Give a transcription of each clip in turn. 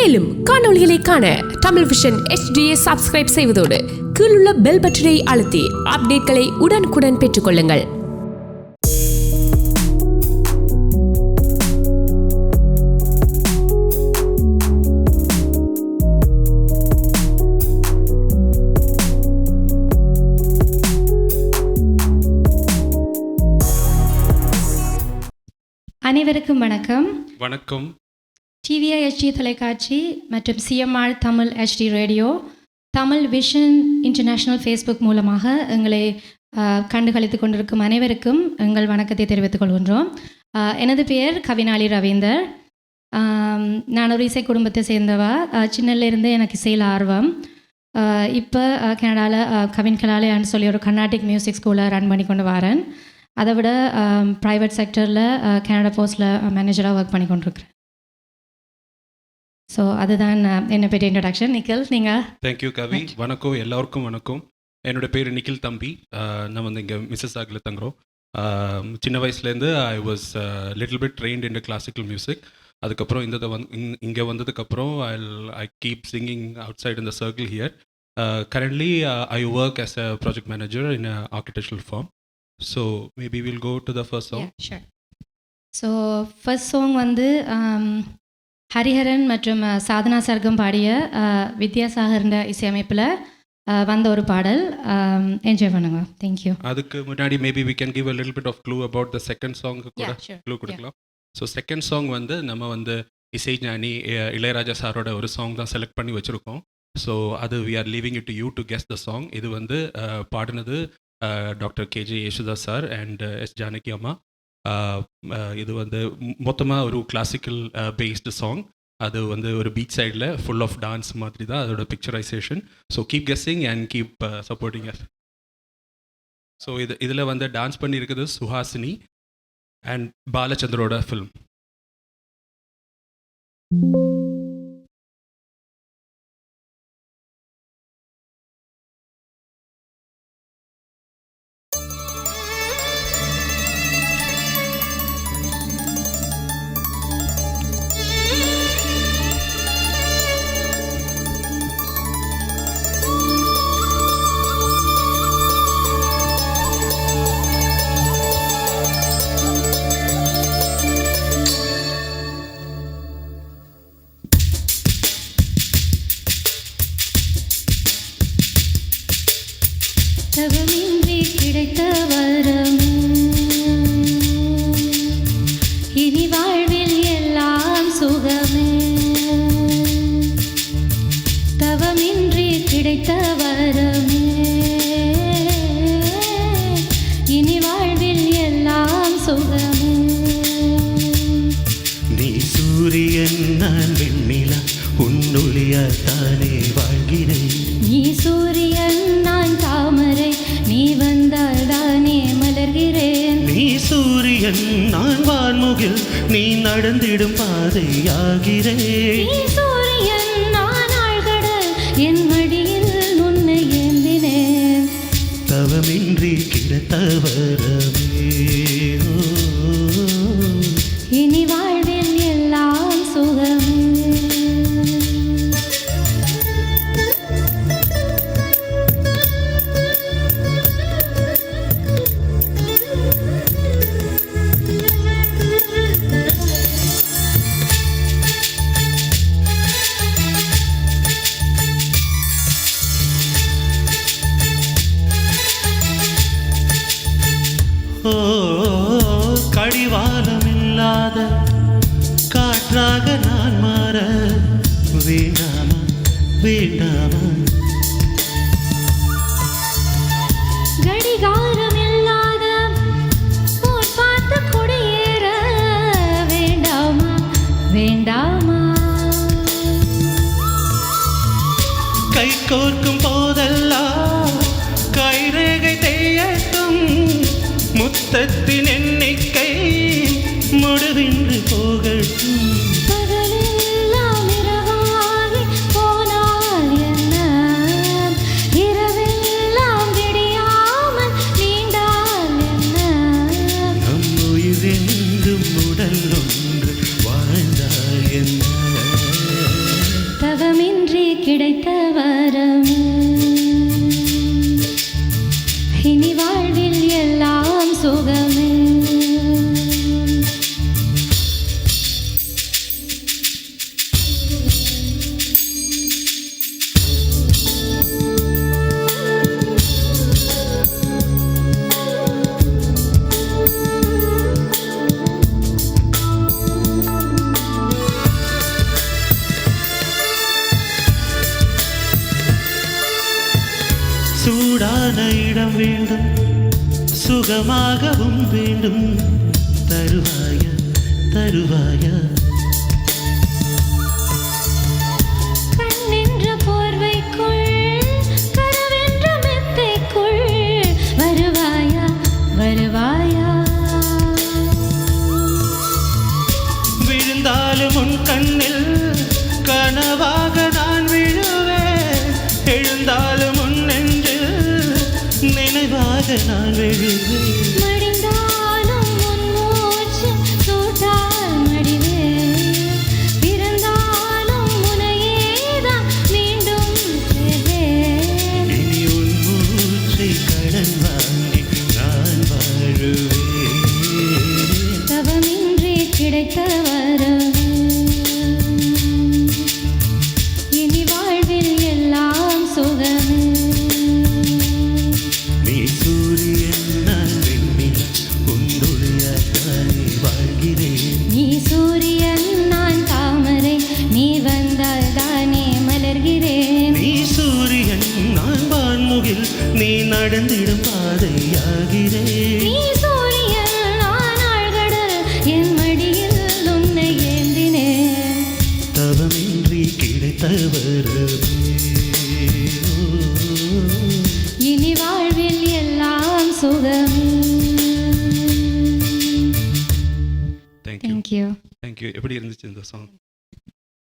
மேலும் காணொளிகளை காண தமிழ் விஷன் HD சப்ஸ்கிரைப் செய்வதோடு கீழுள்ள பெல் பட்டனை அழுத்தி அப்டேட்களை உடனுக்குடன் பெற்றுக்கொள்ளுங்கள். அனைவருக்கும் வணக்கம். வணக்கம். டிவிஐ HD தொலைக்காட்சி மற்றும் CMR Tamil HD radio, Tamil vision international Facebook மூலமாக எங்களை கண்டுகளித்து கொண்டிருக்கும் அனைவருக்கும் எங்கள் வணக்கத்தை தெரிவித்துக் கொள்கின்றோம். எனது பெயர் கவினாளி ரவீந்தர். நான் ஒரு இசை குடும்பத்தை சேர்ந்தவா. சின்னலேருந்து எனக்கு இசையில் ஆர்வம். இப்போ கனடாவில் கவின் கலாலயான்னு சொல்லி ஒரு கர்நாடிக் மியூசிக் ஸ்கூலை ரன் பண்ணி கொண்டு வரேன். அதை விட ப்ரைவேட் செக்டரில் கனடா போஸ்ட்டில் மேனேஜராக ஒர்க் பண்ணி கொண்டிருக்கிறேன். ஸோ அதுதான் என்னை பற்றி இன்ட்ரடக்ஷன். நிக்கில், நீங்கள்? தேங்க்யூ கவி. வணக்கம், எல்லாருக்கும் வணக்கம். என்னோட பேர் நிக்கில் தம்பி. நான் வந்து இங்கே மிஸ்ஸிசாகில் தங்குறோம். சின்ன வயசுலேருந்து I was little bit trained in classical music. அதுக்கப்புறம் இங்கே வந்ததுக்கப்புறம் I keep singing outside in the circle here. Currently I work as a project manager in a architectural firm. So maybe we'll go to the first song. Yeah, sure. So first song வந்து ஹரிஹரன் மற்றும் சாதனா சர்க்கம் பாடிய வித்யாசாகர்ன்ற இசையமைப்பில் வந்த ஒரு பாடல். Enjoy பண்ணுங்க. Thank you. அதுக்கு முன்னாடி maybe we can give a little bit of clue about the second song கூட clue கொடுக்கலாம். ஸோ செகண்ட் சாங் வந்து நம்ம வந்து இசை ஞானி இளையராஜா சாரோட ஒரு சாங் தான் செலக்ட் பண்ணி வச்சுருக்கோம். ஸோ அது we are leaving it to you to guess the song. இது வந்து பாடினது doctor KJ Yesudas sir and S Janaki அம்மா. இது வந்து மொத்தமாக ஒரு கிளாசிக்கல் பேஸ்டு சாங். அது வந்து ஒரு பீச் சைடில் ஃபுல் ஆஃப் டான்ஸ் மாதிரி தான் அதோட picturisation. So keep guessing and keep supporting us. So இதில் வந்து டான்ஸ் பண்ணியிருக்குது சுஹாசினி அண்ட் பாலச்சந்தரோட ஃபில்ம். தவமின்றி கிடைத்த வரம், இனி வாழ்வில் எல்லாம் சுகமே. தவமின்றி கிடைத்த வரமே, இனி வாழ்வில் எல்லாம் சுகமே. நீ சூரியன், நான் வெண்ணிலா, உன்னொளியால் தானே வாழ்கிறேன். நீ சூரியன், நான் தாமரை, நீ வந்தால் தானே மலர்கிறேன். நீ சூரியன், நான் வான்முகில், நீ நடந்திடும் பாதையாகிறேன். நீ சூரியன், நான் ஆழ்கடல், என் மடியில் உன்னை ஏந்தினேன். தவமின்றி கிடைத்த வரமே, இனி வாழ்வில் எல்லாம் சுகமே. கடிவாளமில்லாத காற்றாக நான் மாற வேண்டாமா வேண்டாமா. கடிகாரமில்லாத போர் பார்த்து குடியேற வேண்டாமா வேண்டாமா. கை கோர்க்கும் போதெல்லாம் கைரேகை தேயட்டும், முத்தத்தின் எண்ணிக்கை முடிவின்றி போகட்டும். பகலெல்லாம் இரவாகி போனால் என்ன, இரவெல்லாம் விடியாமல் நீண்டால் என்ன. நம் உயிரென்றும் உடல் ஒன்று வாழ்ந்தால் என்ன. சுகமாகவும் வேண்டும். தருவாயா தருவாயா கண்ணென்ற போர்வைக்குள் கனவென்ற மெத்தைக்குள் வருவாயா வருவாயா விழுந்தாலும் உன் கண்ணில் கனவாக நான் விழுவேன். எழுந்தாலும் உன் நெஞ்சில் நினைவாக நான் விழுவேன். மடிந்தாலும் உன் மூச்சு சூட்டால் மடிவேன். பிறந்தாலும் உன்னையேதான் மீண்டும் சேர்வேன். இனி உன் மூச்சை கடன் வாங்கி நான் வாழுவேன். தவமின்றி கிடைத்த வரம் இனி வாழ்வில் எல்லாம் சுகமே. நீ சூரியன் நான் வெண்ணிலா உந்தொழியாய் வாழ்கிறேன். நீ சூரியன் நான் தாமரை நீ வந்தால் தானே மலர்கிறேன். நீ சூரியன் நான் வான்முகில் நீ நடந்திடும் பாதையாகிறேன். நீ சூரியன் நான் ஆழ்கடல் என் மடியில் உன்னை ஏந்தினேன். தவமின்றி கிடைத்த வரமே. இனி வாழ்வில் எல்லாம் சுகமே. Thank you thank you. தேங்க்யூ. எப்படி இருந்துச்சு இந்த சாங்?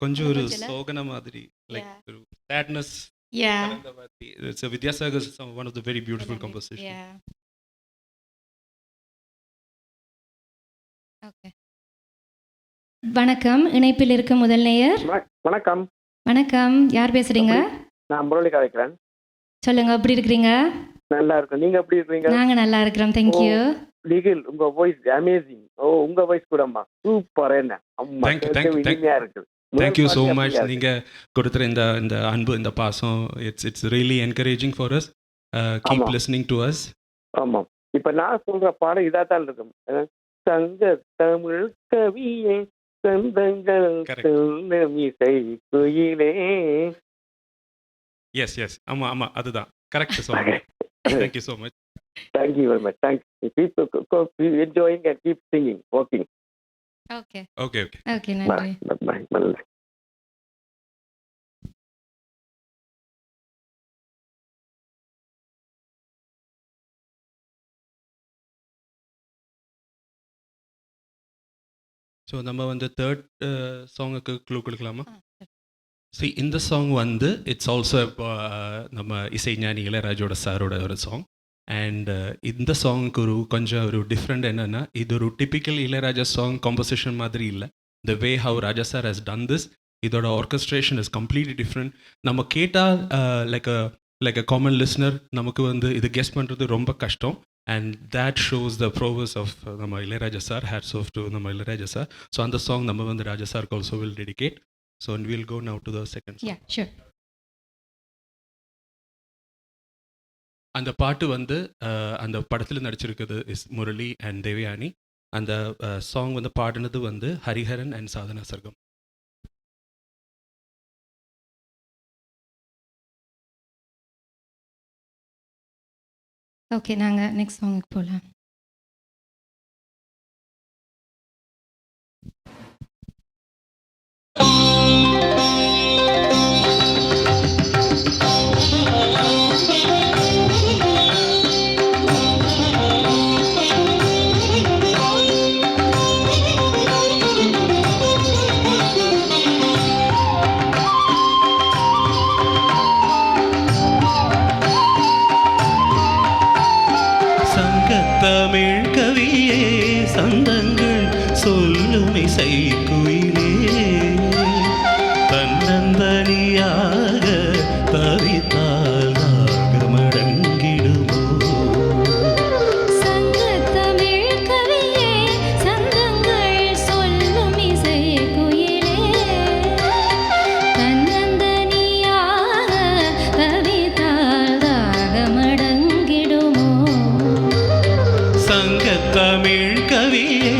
கொஞ்சம் ஒரு சோகன மாதிரி, லைக் ஒரு சேட்னஸ் கலந்த மாதிரி. It's Vidyasagar one of the very beautiful composition. வணக்கம். இணைப்பில் இருக்கும் முதல் நேயர். வணக்கம், வணக்கம். யார் பேசுறீங்க? நான் முரளி கதைக்கிறேன். சொல்லுங்க, எப்படி இருக்கிறீங்க? நல்லா இருக்கும். நீங்க எப்படி இருக்கீங்க? நாங்க நல்லா இருக்கிறோம். தேங்க்யூ. நிகில், உங்க வாய்ஸ் அமேசிங். உங்க வாய்ஸ் கூடம்மா சூப்பர். என்ன அம்மா இனிமையா இருக்கு. Thank you so much. நீங்கள் கொடுத்துற இந்த அன்பு, இந்த பாசம், it's really encouraging for as. Keep listening to us. ஆமாம். இப்ப நான் சொல்ற பாடம் இதா தான் இருக்கும். தங்க தமிழ் கவியே சொந்தங்கள் இசை குயிலே. எஸ் எஸ், ஆமாம் ஆமாம், அதுதான் correct song. Thank you so much. Thank you very much. Thanks. Keep enjoying and keep singing, working. Okay okay okay. Okay, நன்றி. Bye. ஸோ நம்ம வந்து தேர்ட் சாங்குக்கு க்ளூ கொடுக்கலாமா? சி, இந்த சாங் வந்து இட்ஸ் ஆல்சோ நம்ம இசைஞானி இளையராஜோட சாரோட ஒரு சாங். அண்ட் இந்த சாங்குக்கு கொஞ்சம் ஒரு டிஃப்ரெண்ட் என்னென்னா, இது ஒரு டிப்பிக்கல் இளையராஜா சாங் காம்போசிஷன் மாதிரி இல்லை. The way how Raja sir has done this, இதோட ஆர்கெஸ்ட்ரேஷன் இஸ் கம்ப்ளீட்லி டிஃப்ரெண்ட். நம்ம கேட்டால் லைக் அ காமன் லிஸ்னர் நமக்கு வந்து இது கெஸ் பண்ணுறது ரொம்ப கஷ்டம். And that shows the prowess of நம்ம Ilaiyaraaja sir. hats off to நம்ம இளையராஜா சார். ஸோ அந்த சாங் நம்ம வந்து ராஜா சாருக்கு also will dedicate. So and we'll go now to the second song. Yeah, sure. அந்த பாட்டு வந்து அந்த படத்தில் நடிச்சிருக்கிறது இஸ் முரளி அண்ட் தேவயானி. அந்த சாங் வந்து பாடினது வந்து ஹரிஹரன் அண்ட் சாதனா சர்கம். ஓகே, நாங்கள் நெக்ஸ்ட் சாங்குக்கு போகலாம். தமிழ் கவியே சந்தங்கள் சொல்லும் இசை குயிலே. தன்னந்தனியாக தவித்தால் ராகமடங்கிடுமோ. சங்கத்தமிழ் கவியே சந்தங்கள் சொல்லும் இசை குயிலே. தன்னந்தனியாக தவித்தால் ராகமடங்கிடுமோ. சங்கத்தமிழ் கவியே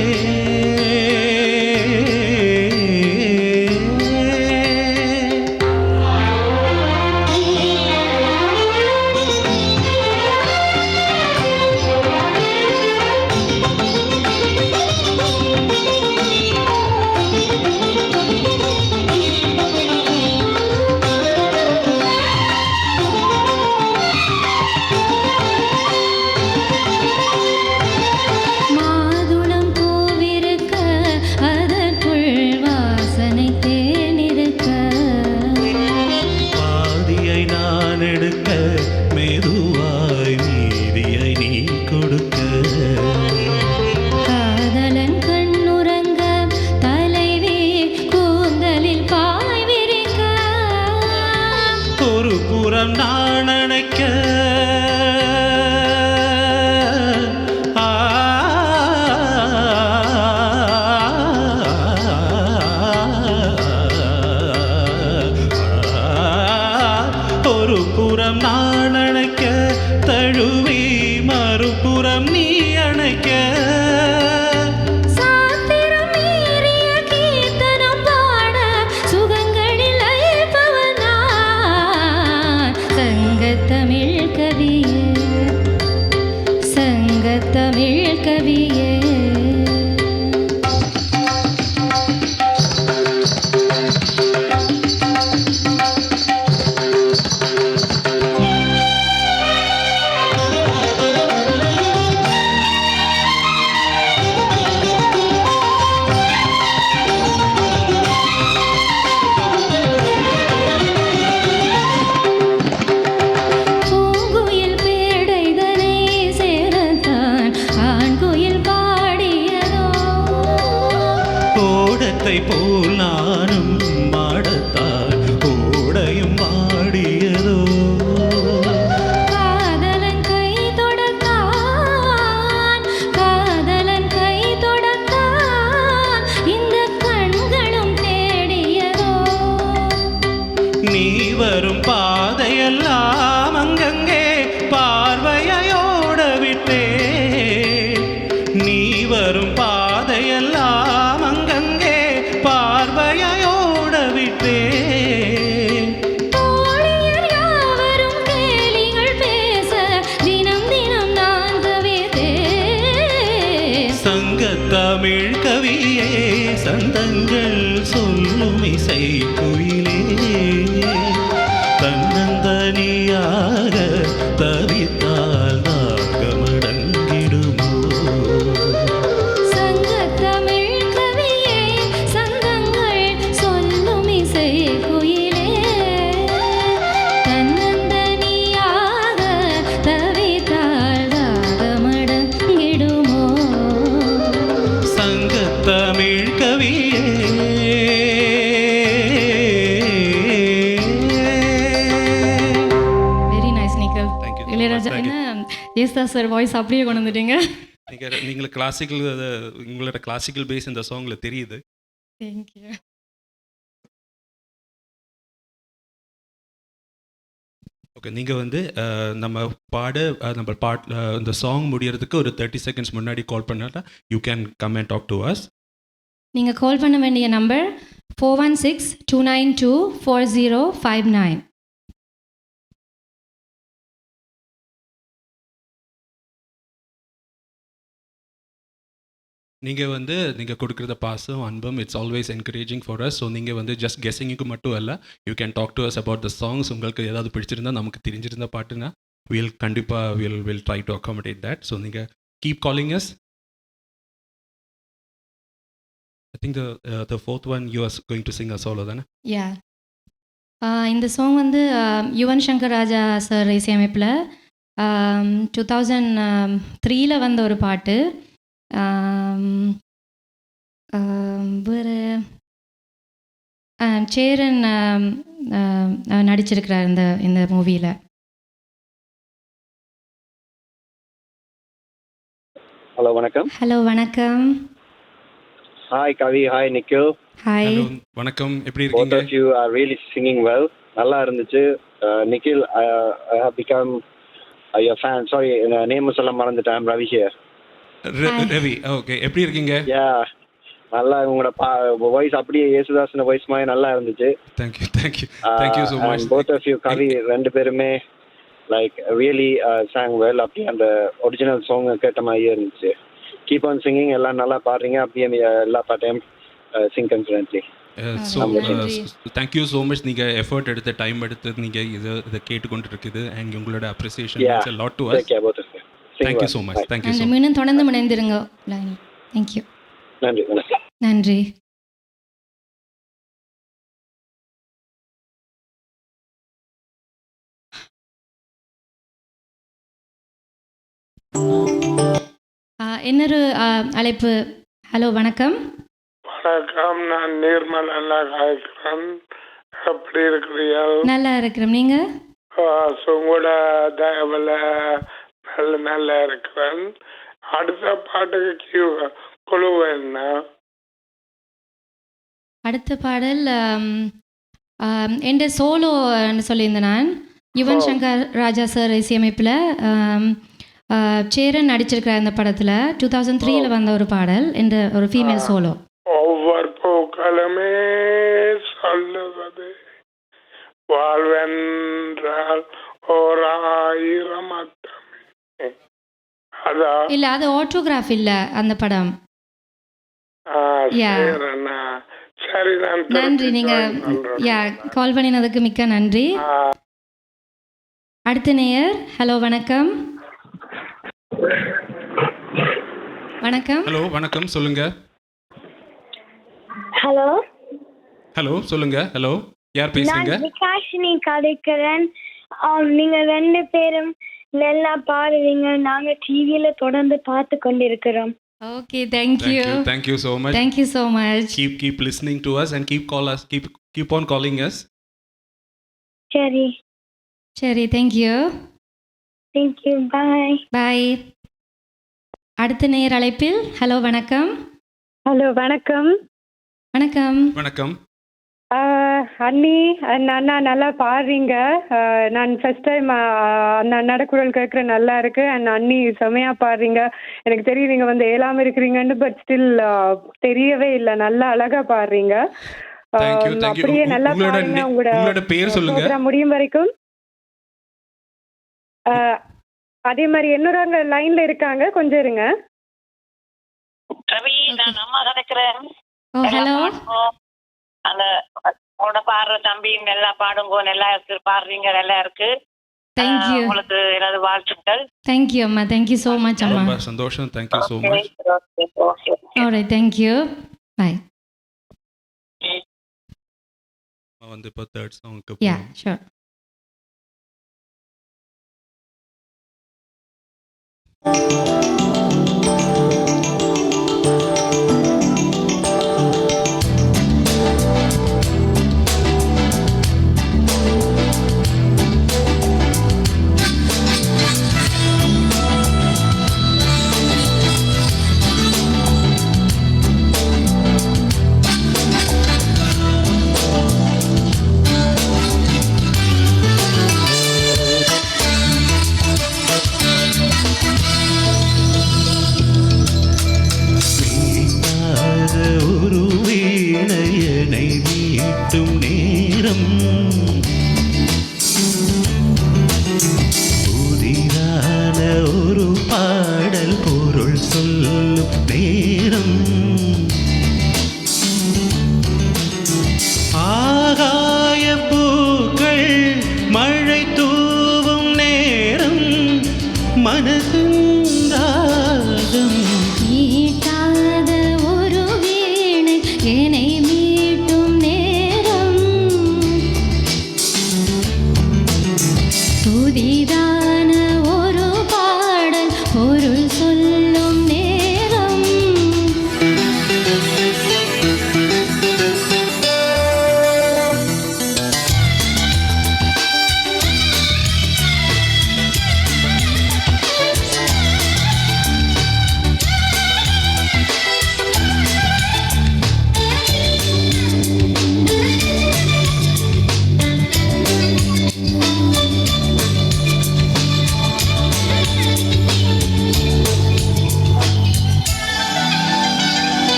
கவியே பூங்குயில் பேடைதனை சேரத்தான் ஆண்குயில் பாடியதோ ஓடத்தை போல் நானும் மாடத்தான் ஓடையும் பாடியதோ காதலன் கை தொடத்தான் காதலன் கை தொடத்தான் இந்த கண்களும் தேடியதோ நீ வரும் பாதையெல்லாம் அங்கங்கே பார்வையோட விட்டே நீ வரும் பாதையெல்லாம் அங்கங்கே பார்வையோட விட்டே தோழியர் யாவரும் கேலிகள் பேச தினம் தினம் நான் தவிர்த்தேன் சங்கத்தமிழ் கவியே சந்தங்கள் சொல்லும் இசை குயிலே தன்னந்தனியாக தவித்தால் நாகமடங்கிடுமோ சங்கத்தமிழ் கவியே சந்தங்கள் சொல்லும் இசை குயிலே தன்னந்தனியாக தவித்தாள் தாகமடங்கிடுமோ சங்கத்தமிழ் கவியே வெரி நைஸ் நிக்கல் Thank you so Ilaiyaraaja much. Thank you. என்ன ஜெயசுதாஸ் சார் வாய்ஸ் அப்படியே கொண்டு வந்துட்டீங்க நீங்கள் கிளாசிக்கல் உங்களோட கிளாசிக்கல் பேஸ் இந்த சாங்கில் தெரியுது. தேங்க்யூ ஓகே, நீங்கள் வந்து நம்ம நம்ம இந்த சாங் முடியறதுக்கு ஒரு 30 செகண்ட்ஸ் முன்னாடி கால் பண்ணால் you can come and talk to us. நீங்கள் கால் பண்ண வேண்டிய நம்பர் 416-292-4059. நீங்கள் கொடுக்குறத பாசம் அன்பம் it's always encouraging for us. So நீங்கள் வந்து ஜஸ்ட் கெஸ்ஸிங்க்கு மட்டும் இல்லை, you can talk to us about the songs. உங்களுக்கு ஏதாவது பிடிச்சிருந்தா, நமக்கு தெரிஞ்சிருந்த பாட்டுனா will try to accommodate that. So நீங்கள் keep calling us. I think the fourth one you are going to sing a solo தானே? யா இந்த சாங் வந்து யுவன் சங்கர் ராஜா சார் இசையமைப்பில் 2003 வந்த ஒரு பாட்டு. வேறு சேரன் நடிச்சிருக்கிறார் இந்த மூவியில். ஹலோ வணக்கம். ஹலோ வணக்கம். ஹாய் கவி, ஹாய் நிக்கில். ஹாய். ஹலோ வணக்கம், எப்படி Both இருக்கீங்க? of you are really singing well. நல்லா இருந்துச்சு. Nikhil, I have become your fan. Sorry, name சொல்ல மறந்துட்டேன். I'm Ravi here. Ravi, okay, எப்படி இருக்கீங்க? Yeah, நல்லா உங்களோட வாய்ஸ் அப்படியே யேசுதாசன் வாய்ஸ் மாதிரி நல்லா இருந்துச்சு. Thank you so much. both of you கவி ரெண்டு பேருமே லைக் ரியலி sang well. அப்படியே அந்த ஒரிஜினல் சாங் கேட்ட மாதிரியே இருந்துச்சு. Keep on singing. எல்லாம் நல்லா பாடுறீங்க. அப்படியே எல்லா பாட்டையும் Singh confidently. So thank you so much. நீங்கள் எஃபர்ட் எடுத்து டைம் எடுத்து நீங்கள் இதை கேட்டுக்கொண்டு இருக்குது அண்ட் உங்களோட appreciation Yeah, lot to us. take care both of you. Sing thank you well. So much. Bye. Thank you so அந்த மச். மீண்டும் தொடர்ந்து முனைந்திருங்க. தேங்க்யூ. நன்றி, வணக்கம். நன்றி. இன்னொரு அழைப்பு. ஹலோ வணக்கம். வணக்கம், நான் நிர்மலா காய்க்கிறேன். எப்படி இருக்கிறீர்கள்? நல்லா இருக்கிறோம். நீங்கள்? உங்களோட தயவில் நல்லா இருக்கிறேன். அடுத்த பாட்டுக்கு குழு என்ன? அடுத்த பாடல் என் சோலோன்னு சொல்லியிருந்தேன் நான். யுவன் சங்கர் ராஜா சார் இசையமைப்பில் சேரன் நடிச்சிருக்கிற இந்த படத்தில் 2003 வந்த ஒரு பாடல், என்ற ஒரு ஃபீமேல் சோலோ. ஒவ்வொரு பூக்களுமே சொல்லுவது வாழ்வென்றால் ஓர் ஆயிரம் அர்த்தமே, அதா இல்லை அது ஆட்டோகிராஃப் இல்லை அந்த படம். Yeah. சரி அண்ணா. சரி நான் நன்றி, நீங்கள் கால் பண்ணினதுக்கு மிக்க நன்றி. அடுத்த நேயர். ஹலோ வணக்கம். வணக்கம். ஹலோ வணக்கம், சொல்லுங்க. ஹலோ ஹலோ சொல்லுங்க. ஹலோ, யார் பேசுறீங்க? நான் விகாஷினி கதைக்கிறேன். நீங்க 2 பேரும் நல்லா பாடுவீங்க. நாங்க டிவியில தொடர்ந்து பார்த்து கொண்டிருக்கிறோம். Okay, thank you. Thank you so much. Thank you so much. Keep listening to us and keep on calling us. சரி, சரி, தேங்க்யூ. தேங்க்யூ, பாய். பாய். அடுத்த நேயர் அழைப்பில். ஹலோ வணக்கம். ஹலோ வணக்கம். வணக்கம். வணக்கம். அண்ணி, அந்த அண்ணா நல்லா பாடுறீங்க. நான் ஃபர்ஸ்ட் டைம் அந்த அண்ணாட குரல் கேட்குற நல்லா இருக்கு. அந்த அண்ணி செமையாக பாடுறீங்க. எனக்கு தெரியும் நீங்கள் வந்து ஏழாமல் இருக்கிறீங்கன்னு, பட் ஸ்டில் தெரியவே இல்லை. நல்லா அழகாக பாடுறீங்க. அப்படியே நல்லா பாருங்க. உங்களோட பேர் சொல்லுங்க. முடியும் வரைக்கும். அதே மாதிரி இன்னொரு லைன்ல இருக்காங்க, கொஞ்சம் இருங்க. ரவி, நான் அம்மா கதைக்கிறேன். ஹலோ. அந்த உங்களோட பாடுற தம்பி நல்லா பாடுங்க, நல்லா இருக்கு, பாடுறீங்க, நல்லா இருக்கு. தேங்க்யூ. உங்களுக்கு எனது வாழ்த்துக்கள். தேங்க்யூ அம்மா. தேங்க்யூ ஸோ மச் அம்மா. ரொம்ப சந்தோஷம். Thank you so much. Alright, thank you. Bye. வந்து இப்போ தேர்ட் சாங்க்கு யா, ஷூர்.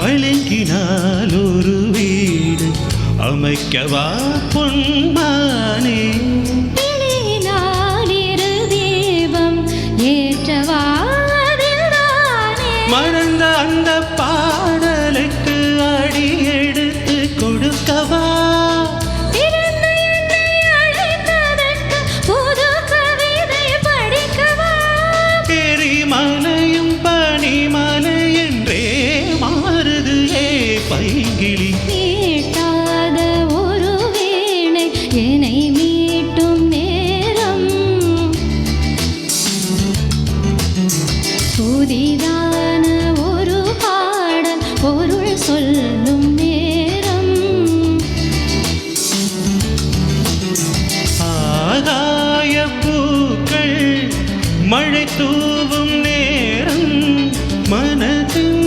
பழங்கினால் ஒரு வீடு அமைக்கவா பொன்மானே, தீபம் ஏற்றவா மறந்த அந்த பாடலுக்கு அடி எடுத்து கொடுக்கவா, எரிமலையும் பனிமலை என்றே மாறுது பைங்கிளி. மீட்டாத ஒரு வீணை என்னை மீட்டும் நேரம், புதிதான ஒரு பாடல் பொருள் சொல்லும் நேரம், ஆகாய பூக்கள் மழை தூவும் நேரம், மனதின்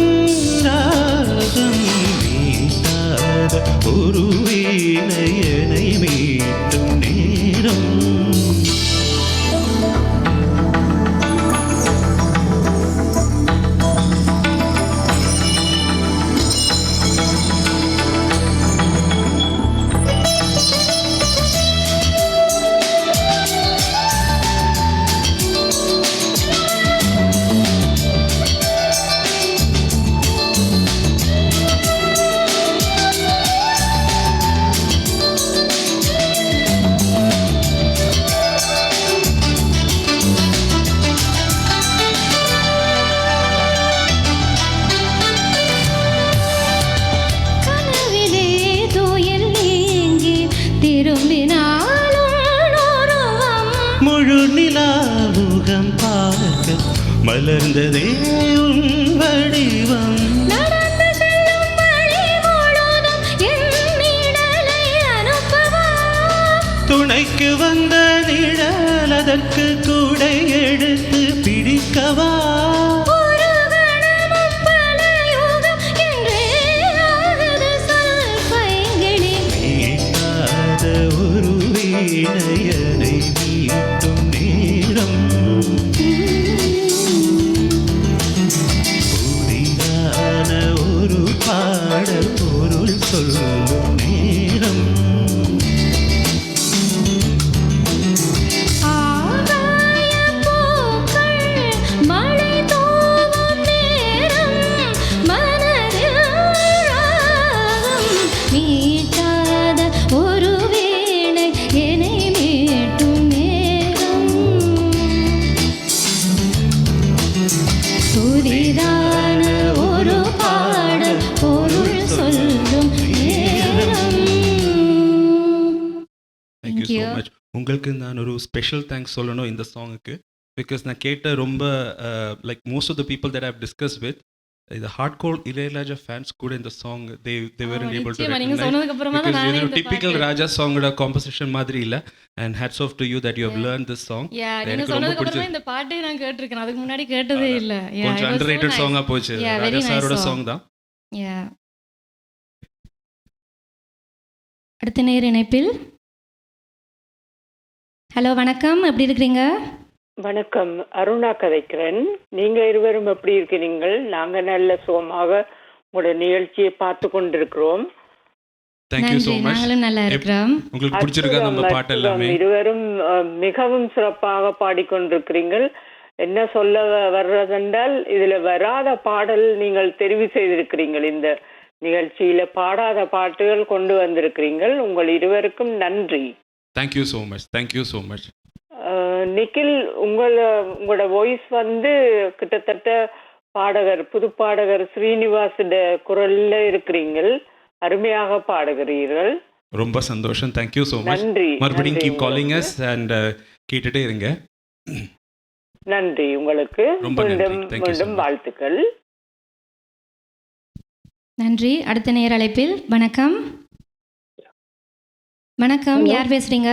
ராகம் மீட்டாத ஒரு வீணையனை மீட்டும் நேரம். முழு நிலாமுகம் பார்க்க மலர்ந்ததே உன் வடிவம். நடந்து செல்லும் வழி முழுதும் என் நிழலை அனுப்பவா? துணைக்கு வந்த நிழல் அதற்கு கூடை எடுத்து பிடிக்கவா? ஒரு கணமும் பல யுகம் என்றே ஆகுது சொல் பைங்கிளி. மீட்டாத ஒரு வீணையனை மீட்டும் நேரம். புதிதான ஒரு பாடல் பொருள் சொல்லும் நேரம். ஆகாய பூக்கள் மழை தூவும் நேரம், மனதில் ராகம் மீட்டாத ஒரு வீணை என்னை மீட்டும் நேரம். புதிதான ஒரு பாடல் பொருள் சொல்லும் நேரம். Thank you Thank so you. Much. உங்களுக்கு நான் ஒரு ஸ்பெஷல் தேங்க்ஸ் சொல்லணும் இந்த சாங்குக்கு. பிகாஸ் நான் கேட்ட ரொம்ப like most of the people that I have discuss with இது ஹார்ட் கோர் இளையராஜா ஃபேன்ஸ் கூட இந்த song they weren't able to நிச்சயமா, நீங்க recognize சொன்னதுக்கு அப்புறமா தான் நானே இந்த டிபிக்கல் பாட்டு- ராஜா சாங்கோட காம்போசிஷன் மாதிரி இல்ல. And hats off to you that you have learn this song. Yeah, நீங்க எனக்கு ரொம்ப சொன்னதுக்கு அப்புறம் பிடிச்சது. தான் இந்த பாட்டே நான் கேட்டிருக்கேன். அதுக்கு முன்னாடி கேட்டதே இல்ல. Yeah, கொஞ்சம் it was so underrated nice. சாங்கா போச்சு. Yeah, very ராஜா nice சாரோட song. சாங் தான். Yeah. அடுத்த நேர் இணைப்பில். ஹலோ வணக்கம், எப்படி இருக்கிறீங்க? வணக்கம், அருணா கதைக்கிறேன். நீங்க இருவரும் எப்படி இருக்கிறீங்கள்? நாங்க நல்ல சுகமாக உங்களோட நிகழ்ச்சியை பார்த்து கொண்டிருக்கிறோம். தேங்க்யூ ஸோ நன்றி, மச். நாங்களும் நல்லா இருக்கிறோம். உங்களுக்கு பிடிச்சிருக்கா நம்ம அற்புதம், பாட்டு எல்லாமே? அற்புதம். இருவரும் மிகவும் சிறப்பாக பாடிக்கொண்டிருக்கிறீர்கள். என்ன சொல்ல வர்றதென்றால், இதுல வராத பாடல் நீங்கள் தெரிவு செய்திருக்கிறீர்கள். இந்த நிகழ்ச்சியில பாடாத பாட்டுகள் கொண்டு வந்திருக்கிறீர்கள். உங்கள் இருவருக்கும் நன்றி. Thank you so much. Thank you so much. Nikhil, உங்களோட வாய்ஸ் வந்து கிட்டத்தட்ட புது பாடகர் ஸ்ரீனிவாசோட குரல்ல இருக்கிறீங்கள். அருமையாக பாடுகிறீர்கள். ரொம்ப சந்தோஷம். Thank you so much. நன்றி. மறுபடியும் நன்றி கீப் காலிங் உங்களுக்கு. அஸ் அண்ட் கேட்டுட்டே இருங்க. நன்றி உங்களுக்கு. ரொம்ப நன்றி. மீண்டும் Thank you so மீண்டும் much. வாழ்த்துக்கள். நன்றி. அடுத்த நேர் அழைப்பில். வணக்கம். வணக்கம், Hello. யார் பேசுறீங்க?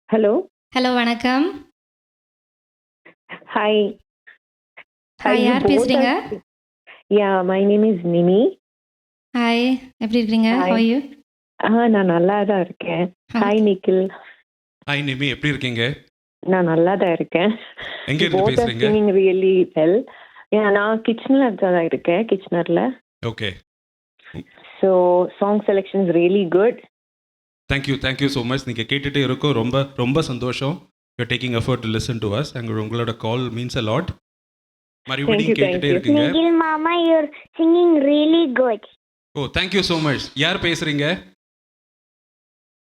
ஹலோ, ஹலோ வணக்கம். ஹாய். ஹாய், யார் பேசுறீங்க? யா, my name is Nimi. Hi, எப்படி இருக்கீங்க? Hi. How are you? நான் நல்லா தான் இருக்கேன். ஹாய் நிக்கில், ஹாய் நிமி, எப்படி இருக்கீங்க? நான் நல்லா தான் இருக்கேன். எங்க இருந்து பேசுறீங்க? Really well. நான் கிச்சன்ல தான் இருக்கேன், கிச்சனர்ல. Okay. So song selection is really good. Thank you so much. நீங்கள் கேட்டுகிட்டே இருக்கோம். ரொம்ப ரொம்ப சந்தோஷம். You're taking effort to listen to us. உங்களோட கால் மீன்ஸ் அ லாட். மறுபடியும் கேட்டுகிட்டே இருக்கீங்க. Nigel Mama, you're singing really good. Oh, thank you so much. யார் பேசுகிறீங்க?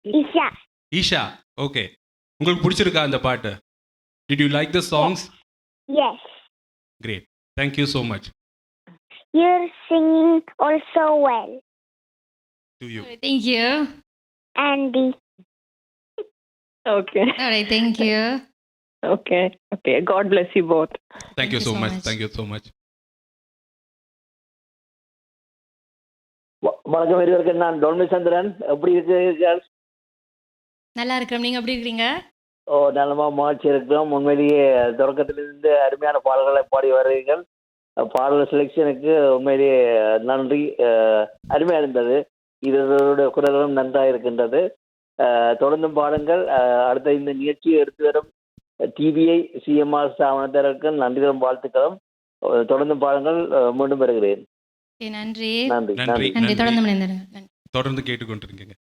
Isha. ஈஷா. ஓகே. உங்களுக்கு பிடிச்சிருக்கா அந்த பாட்டு? Did you like the songs? Yes. Great. Thank you so much. You're singing also well. To you. Thank you. Andy. Okay, All right, thank you. Okay, okay. God bless you both. Thank you you so so much. much. Thank you so much. வணக்கம் இருவருக்கு. நான் டொன்மி சந்திரன். எப்படி இருக்கு? நல்லா இருக்கிறோம். நீங்க எப்படி இருக்கீங்க? நல்லமா மகிழ்ச்சி இருக்கிறோம். உண்மையிலேயே தொடக்கத்திலிருந்து அருமையான பாடல்களை பாடி வருகிறீர்கள். பாடல் செலெக்ஷனுக்கு உண்மையிலேயே நன்றி. அருமையாக இருந்தது. இதோட குரலும் நன்றாக இருக்கின்றது. தொடர்ந்தும் பாடுங்கள். அடுத்த இந்த நிகழ்ச்சியை எடுத்து வரும் டிவிஐ சிஎம்ஆர் ஸ்தாபனத்திற்கு நன்றிகளும் வாழ்த்துக்களும். தொடர்ந்தும் பாடுங்கள். மீண்டும் வருகிறேன். Okay, நன்றி. நன்றி. நன்றி. நன்றி, தொடர்ந்து இணைந்திருங்க. நன்றி. தொடர்ந்து கேட்டுக்கொண்டிருக்கீங்க.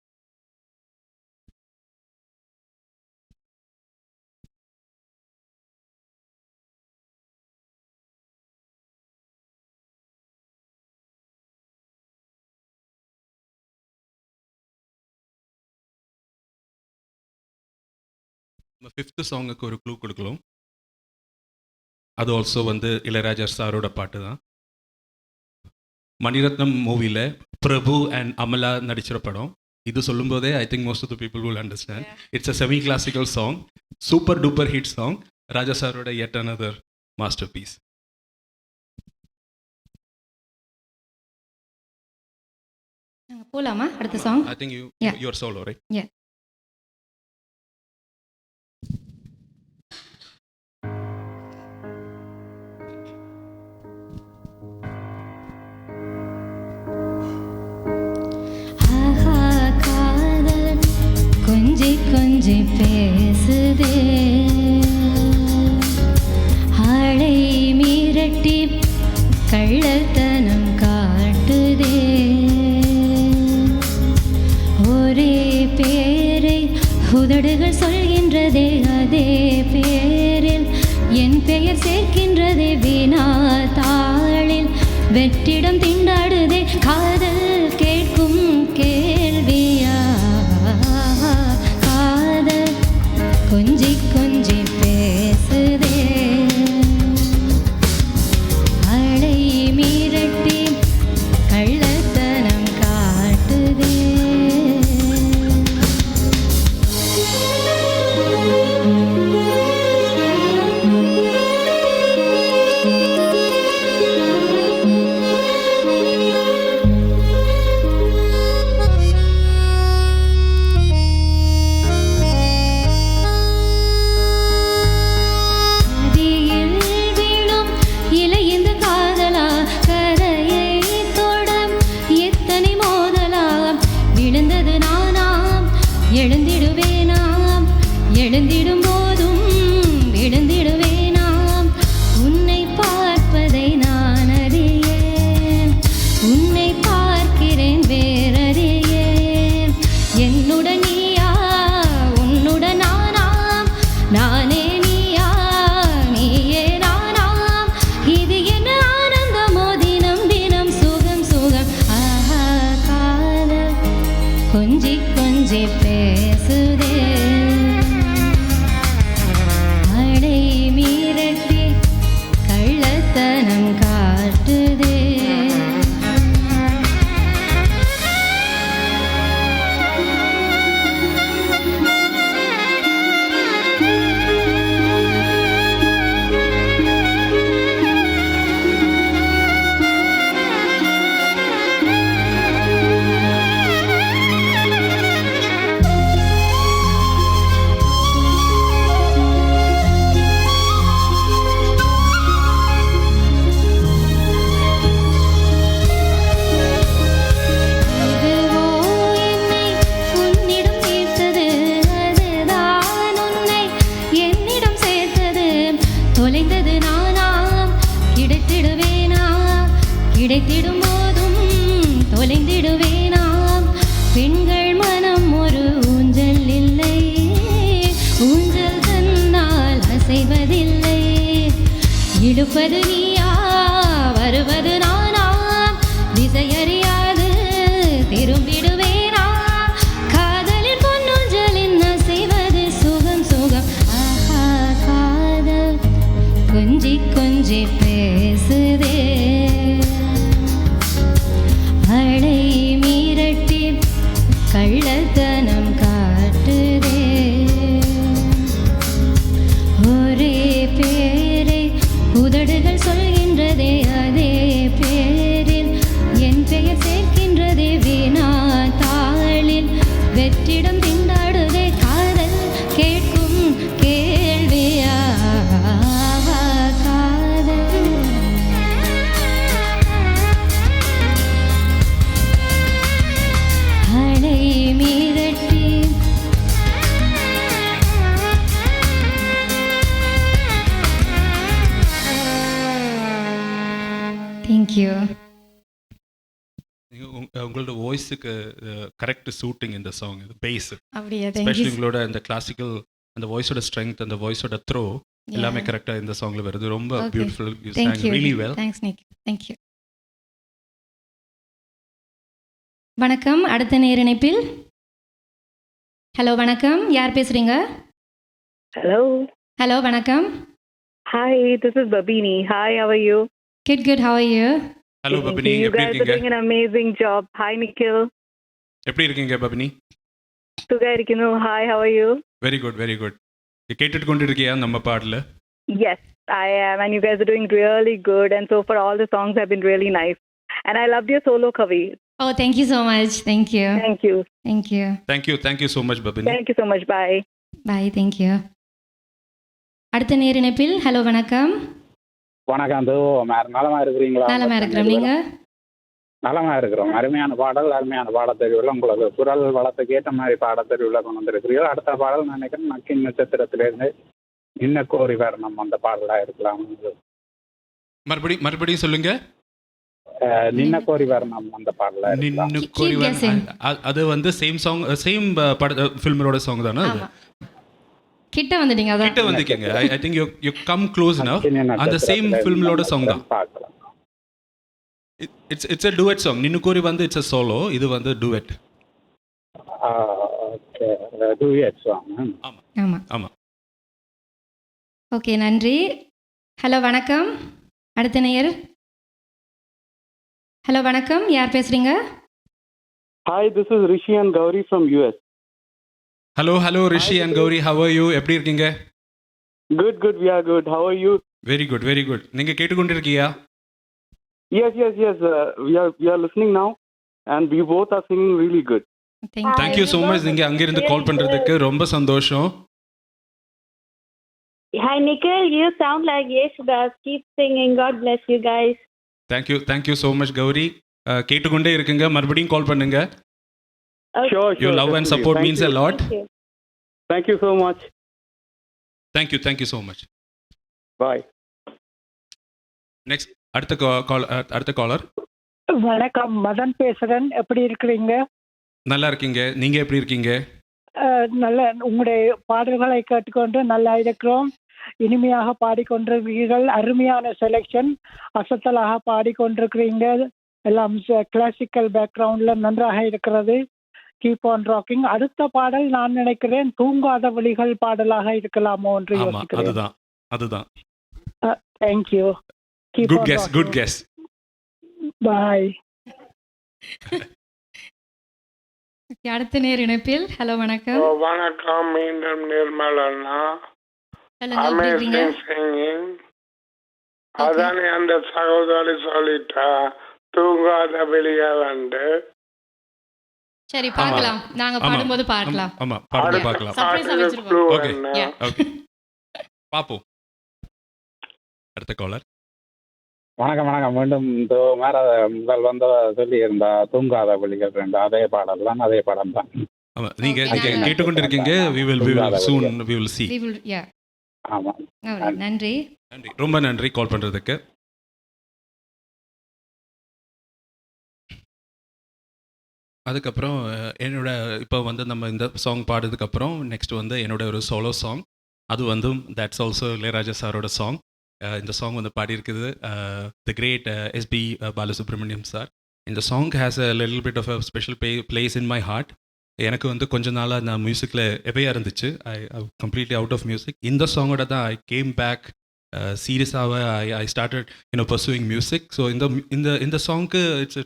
நம்ம ஃபிஃப்த்து சாங்குக்கு ஒரு க்ளூ கொடுக்கலாம். அது ஆல்சோ வந்து இளையராஜா சாரோட பாட்டு தான். மணிரத்னம் மூவியில் பிரபு அண்ட் அமலா நடிச்சிற படம். இது சொல்லும்போதே I think most of the people will understand. It's a semi classical song, super duper hit song, Raja சாரோட yet another மாஸ்டர் பீஸ். போலாமா அடுத்த song? I think you're solo, right? Yeah. கொஞ்சி கொஞ்சி பேசுதே, ஆளை மிரட்டி கள்ளத்தனம் காட்டுதே, ஒரே பேரை உதடுகள் சொல்கின்றதே, அதே பேரில் என் பெயர் சேர்க்கின்றதே, வினா தாளில் வெற்றிடம் திண்டாடுதே, காதல் கேட்கும் கேள்வியா, காதல் கொஞ்சி கொஞ்சி பேசுதே, அழை மிரட்டி கள்ளத்தனம் காட்டுதே. எழுந்திடும் போதும் எழுந்திடுவேனாம், உன்னை பார்ப்பதை நான் அறியேன், உன்னை பார்க்கிறேன் வேறறியேன், என்னுடன் நீயா உன்னுடன் நானாம், நானே நீயா நீயே நானாம், இது என்ன ஆனந்தமோ தினம் தினம் சுகம் சுகம், ஆஹா காதல் கொஞ்சி கொஞ்சி பேசுதே, கள்ளத்தனம் காட்டுதே. தொலைந்தது நானாம், கிடைத்திடுவேனா, கிடைத்திடும் போதும் தொலைந்திடுவேனாம், பெண்கள் மனம் ஒரு ஊஞ்சல் இல்லை, ஊஞ்சல் தன்னால் அசைவதில்லை, இழுப்பது நீயா வருவது நானாம், திசையறியாது திரும்பிடுவேனா, காதலின் பொன்னூஞ்சலின் அசைவது சுகம் சுகம், ஆஹா காதல் கொஞ்சி கொஞ்சி பேசுதே, அழை மிரட்டி கள்ளத்தனம் காட்டுதே, ஒரே பேரை உதடுகள் சொல்கின்றதே, அதே பேரில் என் பெயர் சேர்க்கின்றதே, வினா தாளில் வெற்றிடம் திண்டாடுதே, காதல் கேட்கும் கேள்வியா, உங்களோட வாய்ஸுக்கு கரெக்ட் சூட்டிங் இந்த சாங், இது பேஸ், அப்படியே எஸ்பெஷலி உங்களோட அந்த கிளாசிக்கல் அந்த வாய்ஸோட ஸ்ட்ரெங்த், அந்த வாய்ஸோட த்ரோ எல்லாமே கரெக்டாக இந்த சாங்ல வருது. ரொம்ப beautiful, you sang really well. Thanks Nick. Thank you. வணக்கம், அடுத்த நேர் இணைப்பில். ஹலோ வணக்கம், யார் பேசுறீங்க? Hello. ஹலோ வணக்கம். Hi, this is Babini. Hi, how are you? Good, how are you? Hello Babini, You எப்படி guys are இருக்கீங்க? doing an amazing job. Hi, Nikhil. எப்படி இருக்கீங்க பபினி? சுகா இருக்கீங்க. Hi, how are you? Very good very good. கேட்டுட்டு கொண்டு இருக்கியா நம்ம பாடல? Yes, I am, and you guys are doing really good, and so far all the songs have been really nice, and I loved your solo, Kavi. Oh, thank you so much. Thank you. Thank you. Thank you. Thank you so much Papini. Thank you so much. Bye. Bye. Thank you. அடுத்த நேரிணைப்பில் hello வணக்கம். வணக்கம். நலமா இருக்கிறீங்களா? நலமா இருக்கிறோம். நீங்க? நலமா இருக்கிறோம். அருமையான பாடல், அருமையான பாடத்தெரிவுல உங்களுக்கு குரல் வளத்துக்கு ஏற்ற மாதிரி பாடத்தெரிவுல கொண்டு வந்திருக்கிறீர்கள். அடுத்த பாடல் நான் நினைக்கிறேன் நக்கின் நட்சத்திரத்திலிருந்து நின்ன கோரி வரணும் அந்த பாடலா இருக்கலாம். மறுபடியும் சொல்லுங்க. நின்ன கோரி வரணும் அந்த பாடலா இருக்கலாம். நின்னு கோரி வரணும். அது வந்து சேம் சாங், சேம் ஃபில்மரோட சாங் தானே அது? கிட்ட வந்துட்டீங்க. அதான் கிட்ட வந்துக்கங்க. I think you come close now. அந்த சேம் ஃபில்மரோட சாங் தான். It's a duet song. நின்னு கோரி வந்து it's a solo. இது வந்து duet. Okay, duet song. ஆமா. ஓகே, நன்றி. ஹலோ வணக்கம். அடுத்த நேயர். ஹலோ வணக்கம், யார் பேசுறீங்க? Hi, this is Rishi and Gauri from US. Hello Rishi and Gauri, how are you? எப்படி இருக்கீங்க? Good, we are good. How are you? Very good. நீங்க கேட்டுக்கொண்டிருக்கியா? Yes. We are listening now, and we both are singing really good. Thank you so much. நீங்க அங்க இருந்து கால் பண்றதுக்கு ரொம்ப சந்தோஷம். Hi, Nikhil. You sound like Yeshudas. Keep singing. God bless you guys. Thank you so much, Gauri. கேட்டுக்கொண்டே இருக்குங்க. மறுபடியும் கால் பண்ணுங்க. Sure. Your love and support means a lot. Thank you so much. Thank you so much. Bye. Next, அடுத்த collar. வணக்கம், மதன் பேசுறேன். எப்படி இருக்கிறீங்க? நல்லா இருக்கீங்க. நீங்க எப்படி இருக்கீங்க? நல்ல, உங்களுடைய பாடல்களை கேட்டுக்கொண்டு நல்லா இருக்கிறோம். இனிமையாக பாடிக்கொண்டிருக்கிறீர்கள். அருமையான செலெக்ஷன், அசத்தலாக பாடிக்கொண்டிருக்கிறீங்க. எல்லாம் கிளாசிக்கல் பேக்ரவுண்ட்ல நன்றாக இருக்கிறது. Keep on rocking. அடுத்த பாடல் நான் நினைக்கிறேன் தூங்காத வழிகள் பாடலாக இருக்கலாமோ என்று யோசிக்கிறேன். அதுதான். தேங்க்யூ. Good guess. Bye. அடுத்த நேர் இணைப்பில் ஹலோ வணக்கம். வணக்கம், மீண்டும் நிர்மல் அண்ணா. அதானே அந்த சகோதரி சொல்லிட்டா தூங்காத வெளியே வந்து. சரி, பார்க்கலாம். நாங்க பாடும்போது பார்க்கலாம். ஆமா, பாடும்போது பார்க்கலாம். சர்ப்ரைஸா வெச்சிருக்கோம். ஓகே. பாப்போம். அடுத்த காலர். வணக்கம். மீண்டும் முதல் வந்த சொல்லி இருந்தா தூங்காத வழிகள் ரெண்டு அதே பாடல் தான். ஆமா, நீங்க கேட்டுக்கொண்டிருக்கீங்க. we will soon we will see. ஆமா, நன்றி. ரொம்ப நன்றி கால் பண்றதுக்கு. அதுக்கப்புறம் என்னோட இப்போ வந்து நம்ம இந்த சாங் பாடுறதுக்கப்புறம் நெக்ஸ்ட் வந்து என்னோட ஒரு சோலோ சாங். அது வந்து தட்ஸ் ஆல்சோ இளையராஜா சாரோட சாங். இந்த சாங் வந்து பாடியிருக்குது the great SP Balasubrahmanyam sir. இந்த song has a little bit of a special place in my heart. எனக்கு வந்து கொஞ்ச நாளாக நான் மியூசிக்கில் எவையாக இருந்துச்சு. I completely out of music. இந்த சாங்கோட தான் ஐ கேம் பேக் சீரியஸாக. I started pursuing music. So இந்த சாங்க்கு it's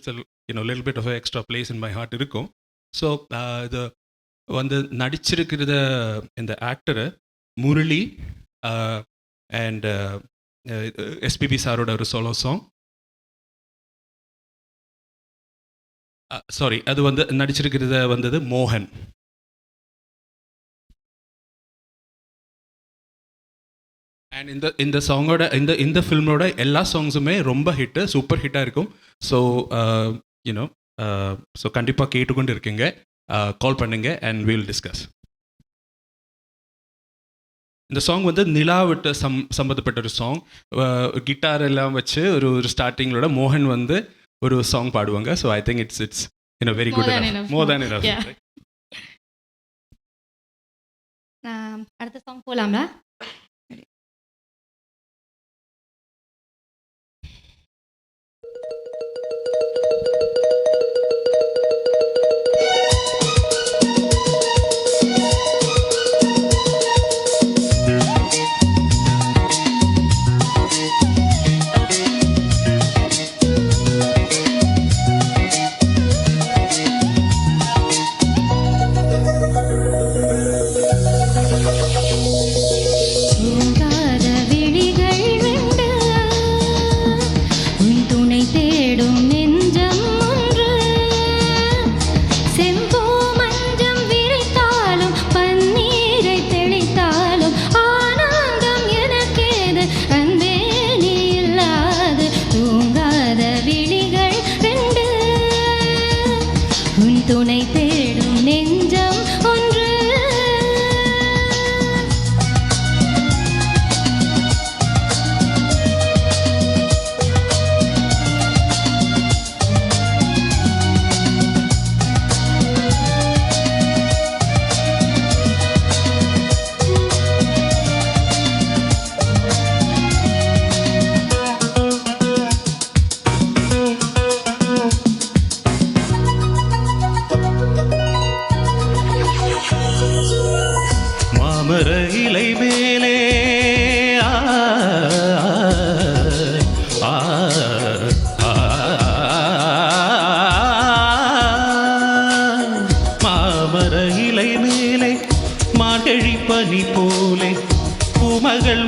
little bit of extra place in my heart இருக்கும். ஸோ இது வந்து நடிச்சிருக்கிறத இந்த ஆக்டரு முரளி அண்ட் எஸ்பிபி சாரோட ஒரு சோலோ சாங். சாரி, அது வந்து நடிச்சிருக்கிறத வந்தது மோகன். அண்ட் இந்த சாங்கோட இந்த ஃபில்மோட எல்லா சாங்ஸுமே ரொம்ப ஹிட்டு, சூப்பர் ஹிட்டாக இருக்கும். ஸோ ஸோ கண்டிப்பாக கேட்டுக்கொண்டு இருக்கீங்க. கால் பண்ணுங்க அண்ட் வில் டிஸ்கஸ். இந்த சாங் வந்து நிலாவிட்ட சம்மந்தப்பட்ட ஒரு சாங். கிட்டார் எல்லாம் வச்சு ஒரு ஸ்டார்டிங்களோட மோகன் வந்து ஒரு சாங் பாடுவாங்க. So I think it's very good, more than enough. அடுத்த சாங் போலாமா?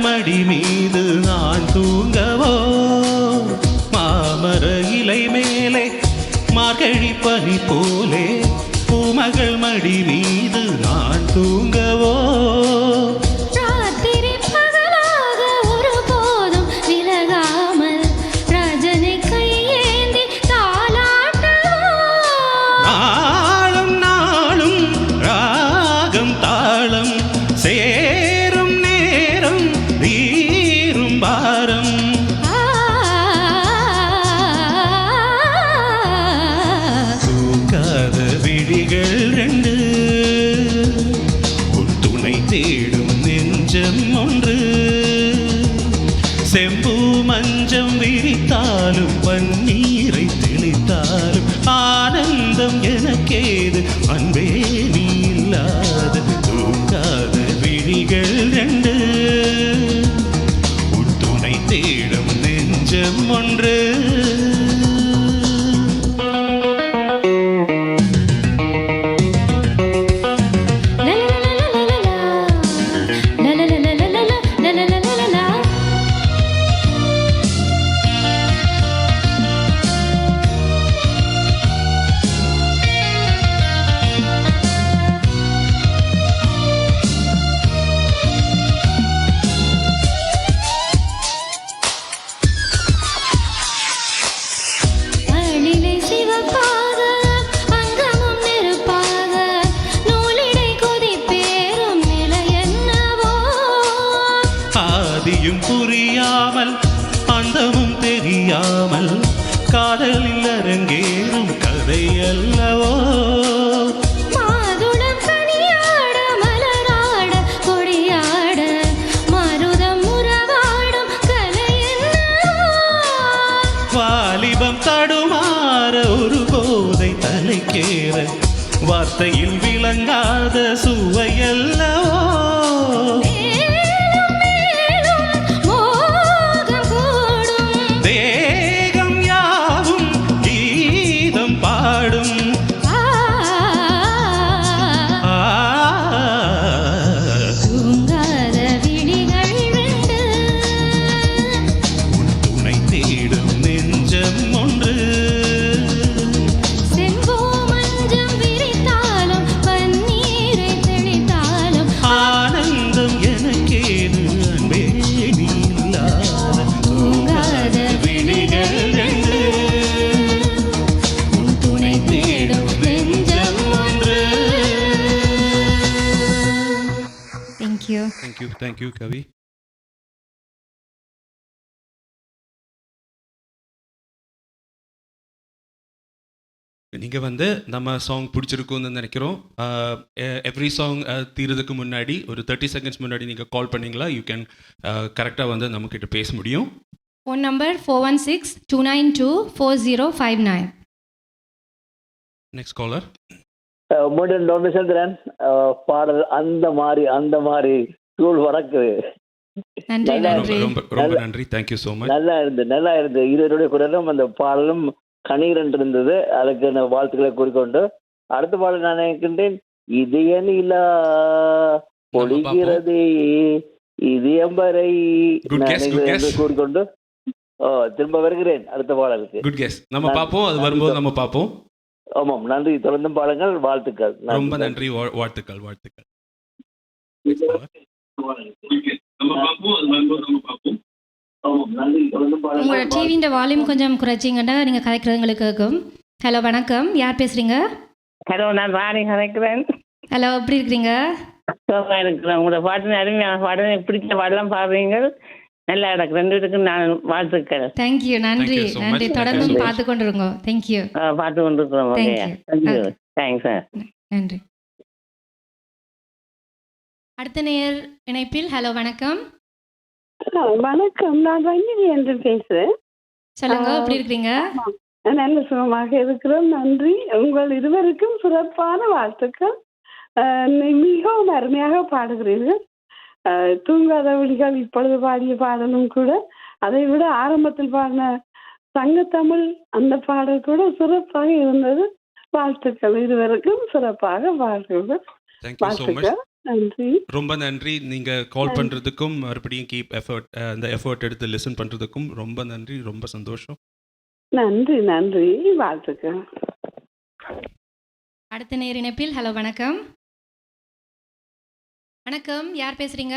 மடி மீது நான் தூங்கவோ, மாமர இலை மேலே மார்கழி பனி போலே பூமகள் மடி மீது நான் தூங்கவோ. ராத்திரி பகலாக ஒருபோதும் விலகாமல் ரஜனை கையேந்தி தாலாட்டவோ. நாளும் நாளும் ராகம் தாளம் சேரும் நேரம் தீரும் பாரம். தூங்காத விழிகள் ரெண்டு, உன் துணை தேடும் நெஞ்சம் ஒன்று. செம்பு மஞ்சம் விரித்தாலும் பன்னீரை தெளித்தாலும் ஆனந்தம் எனக்கேது அன்பே நீ இல்லாத. தூங்காத விழிகள் ரெண்டு, உன் துணை தேடும் நெஞ்சம் ஒன்று. அழிலை சிவப்பாக அங்கமும் நெருப்பாக நூலிடை கொதிப்பேறும் நிலை என்னவோ. ஆதியும் புரியாமல் அந்தமும் தெரியாமல் காதலில் அரங்கேறும் கதை அல்லவோ. மாதுளம் கனியாட மலராட கொடியாட மருதம் உறவாடும் கலை என்னவோ. வாலிபம் தடுமாற ஒரு போதை தலைக்கேற வார்த்தையில் விளங்காத சுவையல்லவோ. மேலும் மேலும் மோகம் கூடும் தேகம் யாவும் கீதம் பாடும். தூங்காத விழிகள் ரெண்டு, துணை தேடும் நெஞ்சம் ஒன்று. செம்போ மஞ்சம் விரித்தாலும் பன்னீரை தெளித்தாலும் ஆனந்தம் எனக்கேது அன்பே நீ இல்லாத. தூங்காத விழிகள் ரெண்டு, உன் துணை தேடும் நெஞ்சம் ஒன்று. தேங்க்யூ. தேங்க்யூ கவி. நீங்கள் வந்து நம்ம சாங் பிடிச்சிருக்குன்னு நினைக்கிறோம். எவ்ரி சாங் தீரதுக்கு முன்னாடி ஒரு 30 செகண்ட்ஸ் முன்னாடி நீங்கள் கால் பண்ணிங்களா, யூ கேன் கரெக்டாக வந்து நம்மக்கிட்ட பேச முடியும். Phone number 416-292-4059. Next caller. மீண்டும் டொமிசந்திரன் பாடல் அந்த மாதிரி தூள் வறக்குது. நன்றி நன்றி. ரொம்ப நன்றி. Thank you so much. நல்லா இருந்து இருவருடைய குரலும் அந்த பாடலும் கணீரென்று இருந்தது. அதுக்கு நான் வாழ்த்துக்களை கூறிக்கொண்டு அடுத்த பாடல் நான் நினைக்கின்றேன். இதய நிலா பொழிகிறதே இதயம்பரை கூறிக்கொண்டு திரும்ப வருகிறேன் அடுத்த பாடலுக்கு. Good guess. நம்ம பார்ப்போம், அது வரும்போது நம்ம பார்ப்போம். ஆமாம், நன்றி. தொடர்ந்து பாடுங்கள். வாழ்த்துக்கள். ரொம்ப நன்றி. வாழ்த்துக்கள். உங்களோட டிவியின் வால்யூம் கொஞ்சம் குறைச்சிங்கன்னா நீங்கள் கதைக்கிறவங்களுக்கு கேட்கும். ஹலோ வணக்கம், யார் பேசுகிறீங்க? ஹலோ, நான் ராணி கதைக்கிறேன். ஹலோ, எப்படி இருக்கிறீங்க? சோகமாக இருக்கிறேன். உங்களோட பாட்டு அருமையான பாடு, பிடிச்ச பாடலாம் பாடுறீங்க. நல்லா எனக்கு ரெண்டு பேருக்கும் நான் வாழ்த்துக்கள். தேங்க்யூ. நன்றி நன்றி. தொடர்ந்து பார்த்து கொண்டு இருக்கோம். தேங்க்யூ. பார்த்து கொண்டு இருக்கிறோம். Thanks sir. நன்றி. அடுத்த நேர் இணைப்பில். ஹலோ வணக்கம். வணக்கம், நான் ரஞ்சினி என்று பேசுறேன். சொல்லுங்க, எப்படி இருக்கிறீங்க? நல்ல சுகமாக இருக்கிறோம். நன்றி. உங்கள் இருவருக்கும் சிறப்பான வாழ்த்துக்கள். மிகவும் அருமையாக பாடுகிறீர்கள். தூங்காத விழிகள் இப்பொழுது பாடிய பாடலும் கூட, அதை விட ஆரம்பத்தில் பாடின சங்கத்தமிழ் அந்த பாடல் கூட சிறப்பாக இருந்தது. வாழ்த்துக்கள். இருவருக்கும் சிறப்பாக பாடுகிறீர்கள். வாழ்த்துக்கள். நன்றி. ரொம்ப நன்றி. நீங்க கால் பண்றதுக்கும் மறுபடியும் அந்த எஃபர்ட் எடுத்து லிசன் பண்றதுக்கும் ரொம்ப நன்றி. ரொம்ப சந்தோஷம். நன்றி நன்றி. வாழ்த்துக்கள். அடுத்த நேர் இணைப்பில் ஹலோ வணக்கம். வணக்கம், யார் பேசுறீங்க?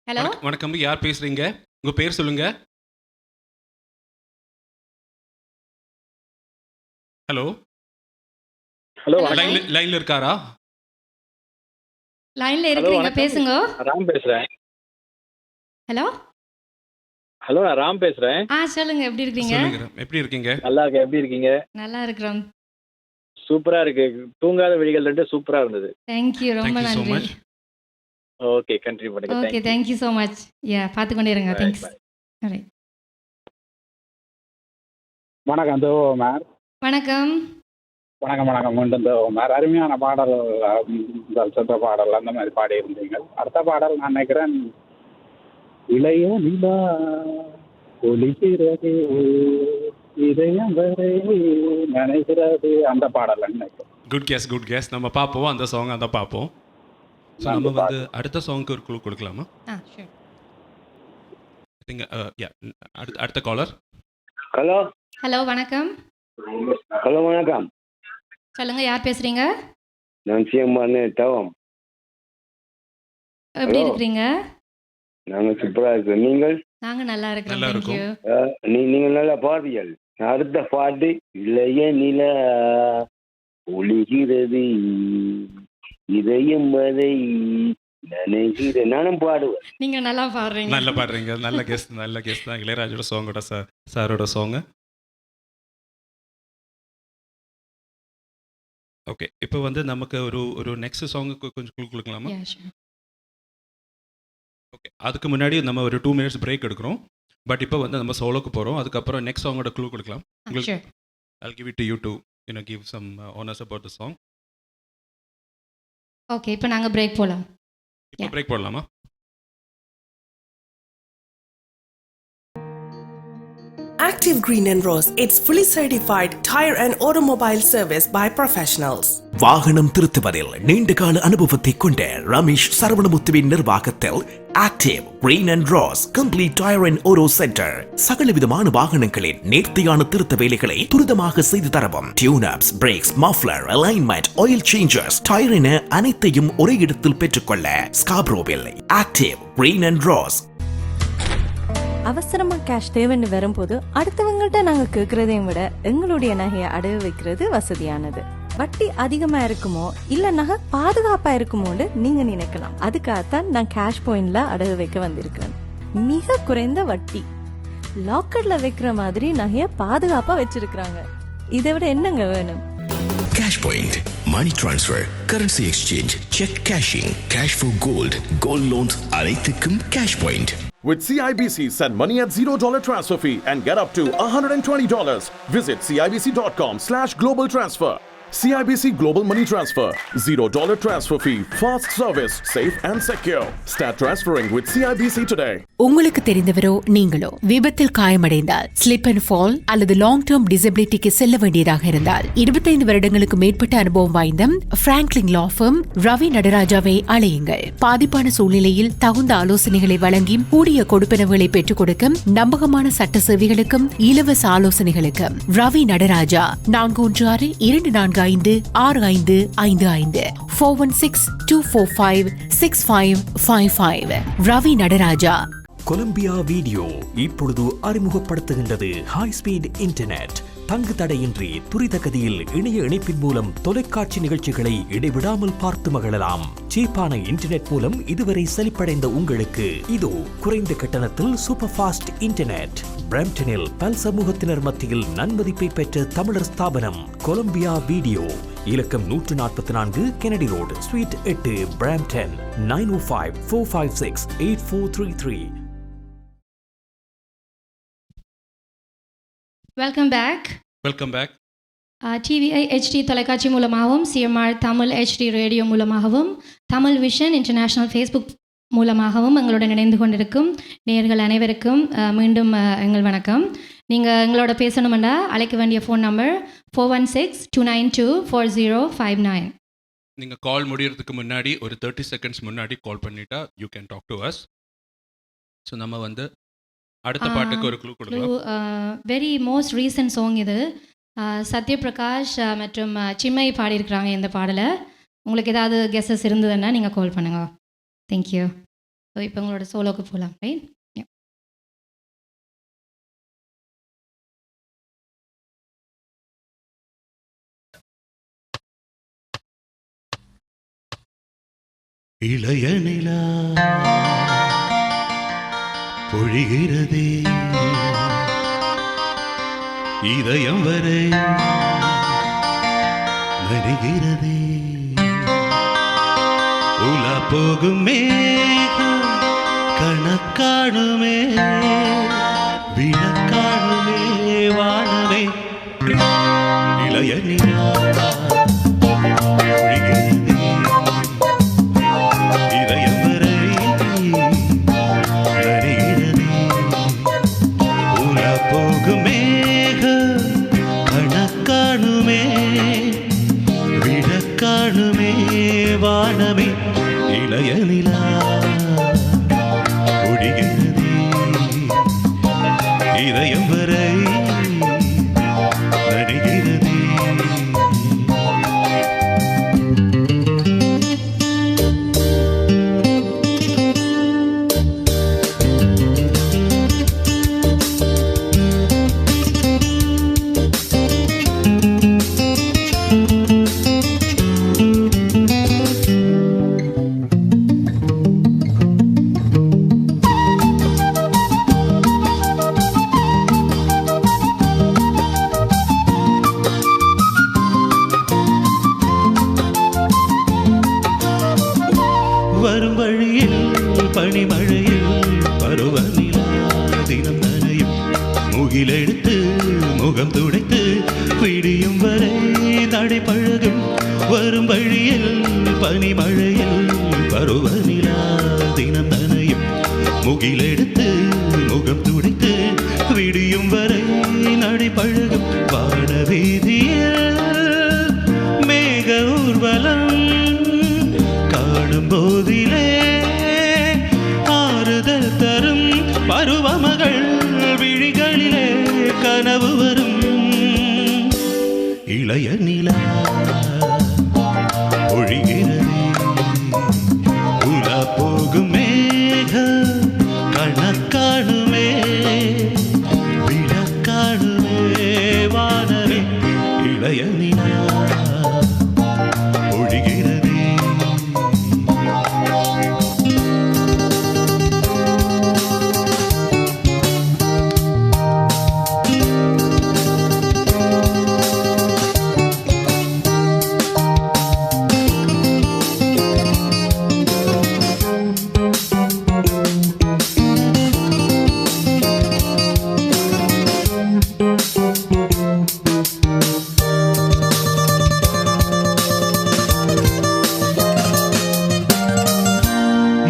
ஹலோ வணக்கம், யார் பேசுறீங்க? உங்க பேர் சொல்லுங்க. ஹலோ ஹலோ லைன்ல இருக்காரா? லைன்ல இருக்கிறீங்க, பேசுங்க. ராம் பேசுறேன். ஹலோ ஹலோ நான் ராம் பேசுறேன். சொல்லுங்க, எப்படி இருக்கீங்க? சொல்லுங்க, எப்படி இருக்கீங்க? நல்லா இருக்கேன். எப்படி இருக்கீங்க? நல்லா இருக்கிறோம். சூப்பரா இருக்கு. தூங்காத விழிகள் 2 சூப்பரா இருந்தது. தேங்க்யூ, ரொம்ப Thank you so நன்றி. much. ஓகே, கண்டினியூ பண்ணுங்க. Okay, thank you so much. பார்த்து கொண்டே இருங்க. Bye, thanks. bye. வணக்கம் மேர். வணக்கம். வணக்கம். மீண்டும் மேர், அருமையான பாடல், சென்ற பாடல் அந்த மாதிரி பாடி இருந்தீங்க. அடுத்த பாடல் நான் நினைக்கிறேன், இளைய நிலா ஒளிகிறது இதயம் வரை நினைக்கிறது, அந்த பாடல் நினைக்கிறேன். Good guess. நம்ம பார்ப்போம் அந்த சாங், அதை பார்ப்போம். ஸோ நம்ம வந்து அடுத்த சாங்க்கு ஒரு க்ளூ கொடுக்கலாமா? அடுத்த காலர். ஹலோ ஹலோ வணக்கம். ஹலோ வணக்கம். சொல்லுங்க, யார் பேசுறீங்க? நான் சிஎம்ஆர்னு தவம். எப்படி இருக்கிறீங்க? நாங்கள் சூப்பராக இருக்கோம். நீங்கள்? நாங்க நல்லா இருக்கிறோம். தேங்க்யூ. நீங்கள் நல்லா பாடுறீர்கள். அடுத்த பாட்டு இளைய நிலா ஒளிகிறது இதயம் வரை நினைக்கிறது. நானும் பாடுவேன். நீங்க நல்லா பாடுறீங்க. நல்ல கெஸ்ட் தான். இளையராஜோட சாங்கோட சாரோட சாங். ஓகே, இப்போ வந்து நமக்கு ஒரு நெக்ஸ்ட் சாங்குக்கு கொஞ்சம் க்ளூ கொடுக்கலாமா? ஓகே, அதுக்கு முன்னாடி நம்ம ஒரு 2 minutes பிரேக் எடுக்கிறோம். பட் இப்போ வந்து நம்ம சோலோக்கு போகிறோம். அதுக்கப்புறம் நெக்ஸ்ட் சாங்கோட க்ளூ கொடுக்கலாம். உங்களுக்கு I'll give it to you to give some honors about the song. Okay, இப்போ நாங்க பிரேக் போலாம். இப்போ பிரேக் போடலாமா? Active Green and Rose, it's fully certified tire and automobile service by professionals. வாகனம் திருத்துவதில் நீண்டகால அனுபவத்தை கொண்ட ரமேஷ் சரவணமுத்துவின் நிர்வாகத்தில் Active Green and Rose complete tyre and auto centre சகலவிதமான வாகனங்களின் நேர்த்தியான திருத்த வேலைகளை துரிதமாக செய்து தரவும். Tune-ups, brakes, muffler, alignment, oil changers, tyre என அனைத்தையும் ஒரே இடத்தில் பெற்றுக்கொள்ள ஸ்காப்ரோவில் ஆக்டிவ் கிரீன் அண்ட் ரோஸ். அவசரமா கேஷ் தேவைன்னு வரும்போது அடுத்தவங்கள்ட்ட நாங்க கேட்கறதையும் விட எங்களுடைய நகையை அடகு வைக்கிறது வசதியானது. வட்டி அதிகமா இருக்குமோ இல்ல நகை பாதுகாப்பா இருக்குமோன்னு நீங்க நினைக்கலாம். அதுக்காகத்தான் நான் கேஷ் பாயிண்ட்ல அடகு வைக்க வந்திருக்கேன். மிக குறைந்த வட்டி, லாக்கர்ல வைக்கிற மாதிரி நகைய பாதுகாப்பா வச்சிருக்காங்க. இதை விட என்னங்க வேணும்? Cash Point, money transfer, currency exchange, check cashing, cash for gold, gold loans அனைத்துக்கும் Cash Point. With CIBC, send money at $0 transfer fee and get up to $120. Visit cibc.com/global transfer. CIBC Global Money Transfer. $0 transfer fee. Fast service. Safe and secure. Start transferring with CIBC today. உங்களுக்கு தெரிந்தவரோ நீங்களோ விபத்தில் காயமடைந்தால், slip and fall அல்லது long term டிசபிலிட்டிக்கு செல்ல வேண்டியதாக இருந்தால் 25 வருடங்களுக்கு மேற்பட்ட அனுபவம் வாய்ந்த பிராங்க்லின் லா ஃபர்ம் ரவி நடராஜாவை அழையுங்கள். பாதிப்பான சூழ்நிலையில் தகுந்த ஆலோசனைகளை வழங்கி கூடிய கொடுப்பனவுகளை பெற்றுக் கொடுக்கும் நம்பகமான சட்ட சேவைகளுக்கும் இலவச ஆலோசனைகளுக்கும் ரவி நடராஜா 416-2456-55 416-245-6555. ரவி நடராஜா. கொலம்பியா வீடியோ இப்பொழுது அறிமுகப்படுத்துகின்றது ஹை ஸ்பீட் இன்டர்நெட். தங்கு தடையின்றி துரித கதியில் இணைய இணைப்பின் மூலம் தொலைக்காட்சி நிகழ்ச்சிகளை இடைவிடாமல் பார்த்து மகிழலாம். சீப்பான இன்டர்நெட் மூலம் இதுவரை செழிப்படைந்த உங்களுக்கு இதோ குறைந்த கட்டணத்தில் சூப்பர் ஃபாஸ்ட் இன்டர்நெட். பிரம்டனில் பல் சமூகத்தினர் மத்தியில் நன்மதிப்பை பெற்ற தமிழர் ஸ்தாபனம் கொலம்பியா வீடியோ. இலக்கம் 144 Kennedy road, suite 8, Brampton. 905-456-8433. Welcome back. TVI HD தொலைக்காட்சி மூலமாகவும் சிஎம்ஆர் தமிழ் HD ரேடியோ மூலமாகவும் தமிழ் விஷன் இன்டர்நேஷ்னல் ஃபேஸ்புக் மூலமாகவும் எங்களுடன் இணைந்து கொண்டிருக்கும் நேயர்கள் அனைவருக்கும் மீண்டும் எங்கள் வணக்கம். நீங்கள் எங்களோட பேசணுமெண்டா அழைக்க வேண்டிய ஃபோன் நம்பர் 416-292-4059. நீங்கள் கால் முடியறதுக்கு முன்னாடி ஒரு 30 செகண்ட்ஸ் முன்னாடி கால் பண்ணிட்டா you can talk to us. So நம்ம வந்து அடுத்த பாட்டுக்கு ஒரு க்ளூ கொடுக்கலாம். வெரி மோஸ்ட் ரீசன்ட் சாங் இது. சத்யபிரகாஷ் மற்றும் சின்மயி பாடியிருக்கிறாங்க இந்த பாடலை. உங்களுக்கு ஏதாவது கெஸஸ் இருந்ததுன்னா நீங்கள் கால் பண்ணுங்க. தேங்க்யூ. ஸோ இப்போ உங்களோட சோலோக்கு போகலாம். ரைட். இளைய நிலா பொழிகிறதே இதயம் வரை நனைகிறதே உலா போகும் மேகம் கணக்காணுமே விளக்காணுமே வானமே இளைய நிலா வானமே இளைய நிலா ஒழிகிறது இதயம் வரை நனைகிறது. வரும் வழியில் பனிமழையில் பருவநிலா தினம் நனையும் முகிலெடுத்து முகம் துடைத்து விடியும் வரை நடை பழகும். வரும் வழியில் பனிமழையில் பருவநிலா தினம் நனையும் முகிலெடுத்து முகம் துடைத்து விடியும் வரை நடை பழகும். வான வீதியில் மேக ஊர்வலம் போதிலே ஆறுதல் தரும் பருவமகள் விழிகளிலே கனவு வரும். இளைய நிலா ஒழிகிறது உலா போகும் மேக கணக்காணுமே விளக்காணுமே வானமே இளைய நிலா ஒழிகிறது.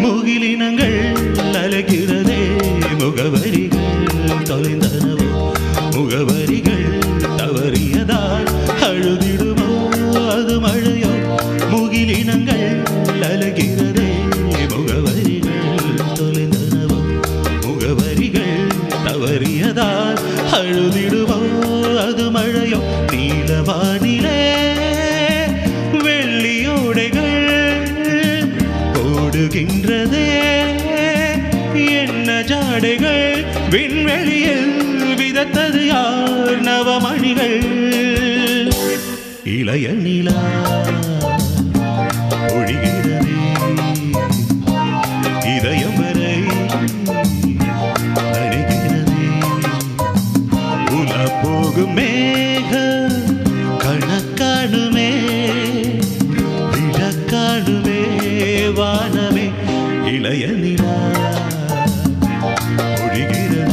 முகிலினங்கள் அலைகிறதே முகவரிகள் தொலைந்தனவோ முகவரிகள் தவறியதால் அழுதிடுமோ அது மழையோ. முகிலினங்கள் அலைகிறதே முகவரிகள் தொலைந்தனவோ முகவரிகள் தவறியதால் அழுதிடுமோ அது மழையோ. நீலவானிலே வெள்ளியோடைகள் ஓடுகின்றதே என்ன ஜாடைகள் விண்வெளியில் விதத்தது யார் நவமணிகள். இளைய நிலா ஒழிகிறது இதயம் வரை நனைகிறது உலா போகும் மேக கணக்காணுமே விளக்காணுமே வானமே இளைய நிலா ஒழிகிறது.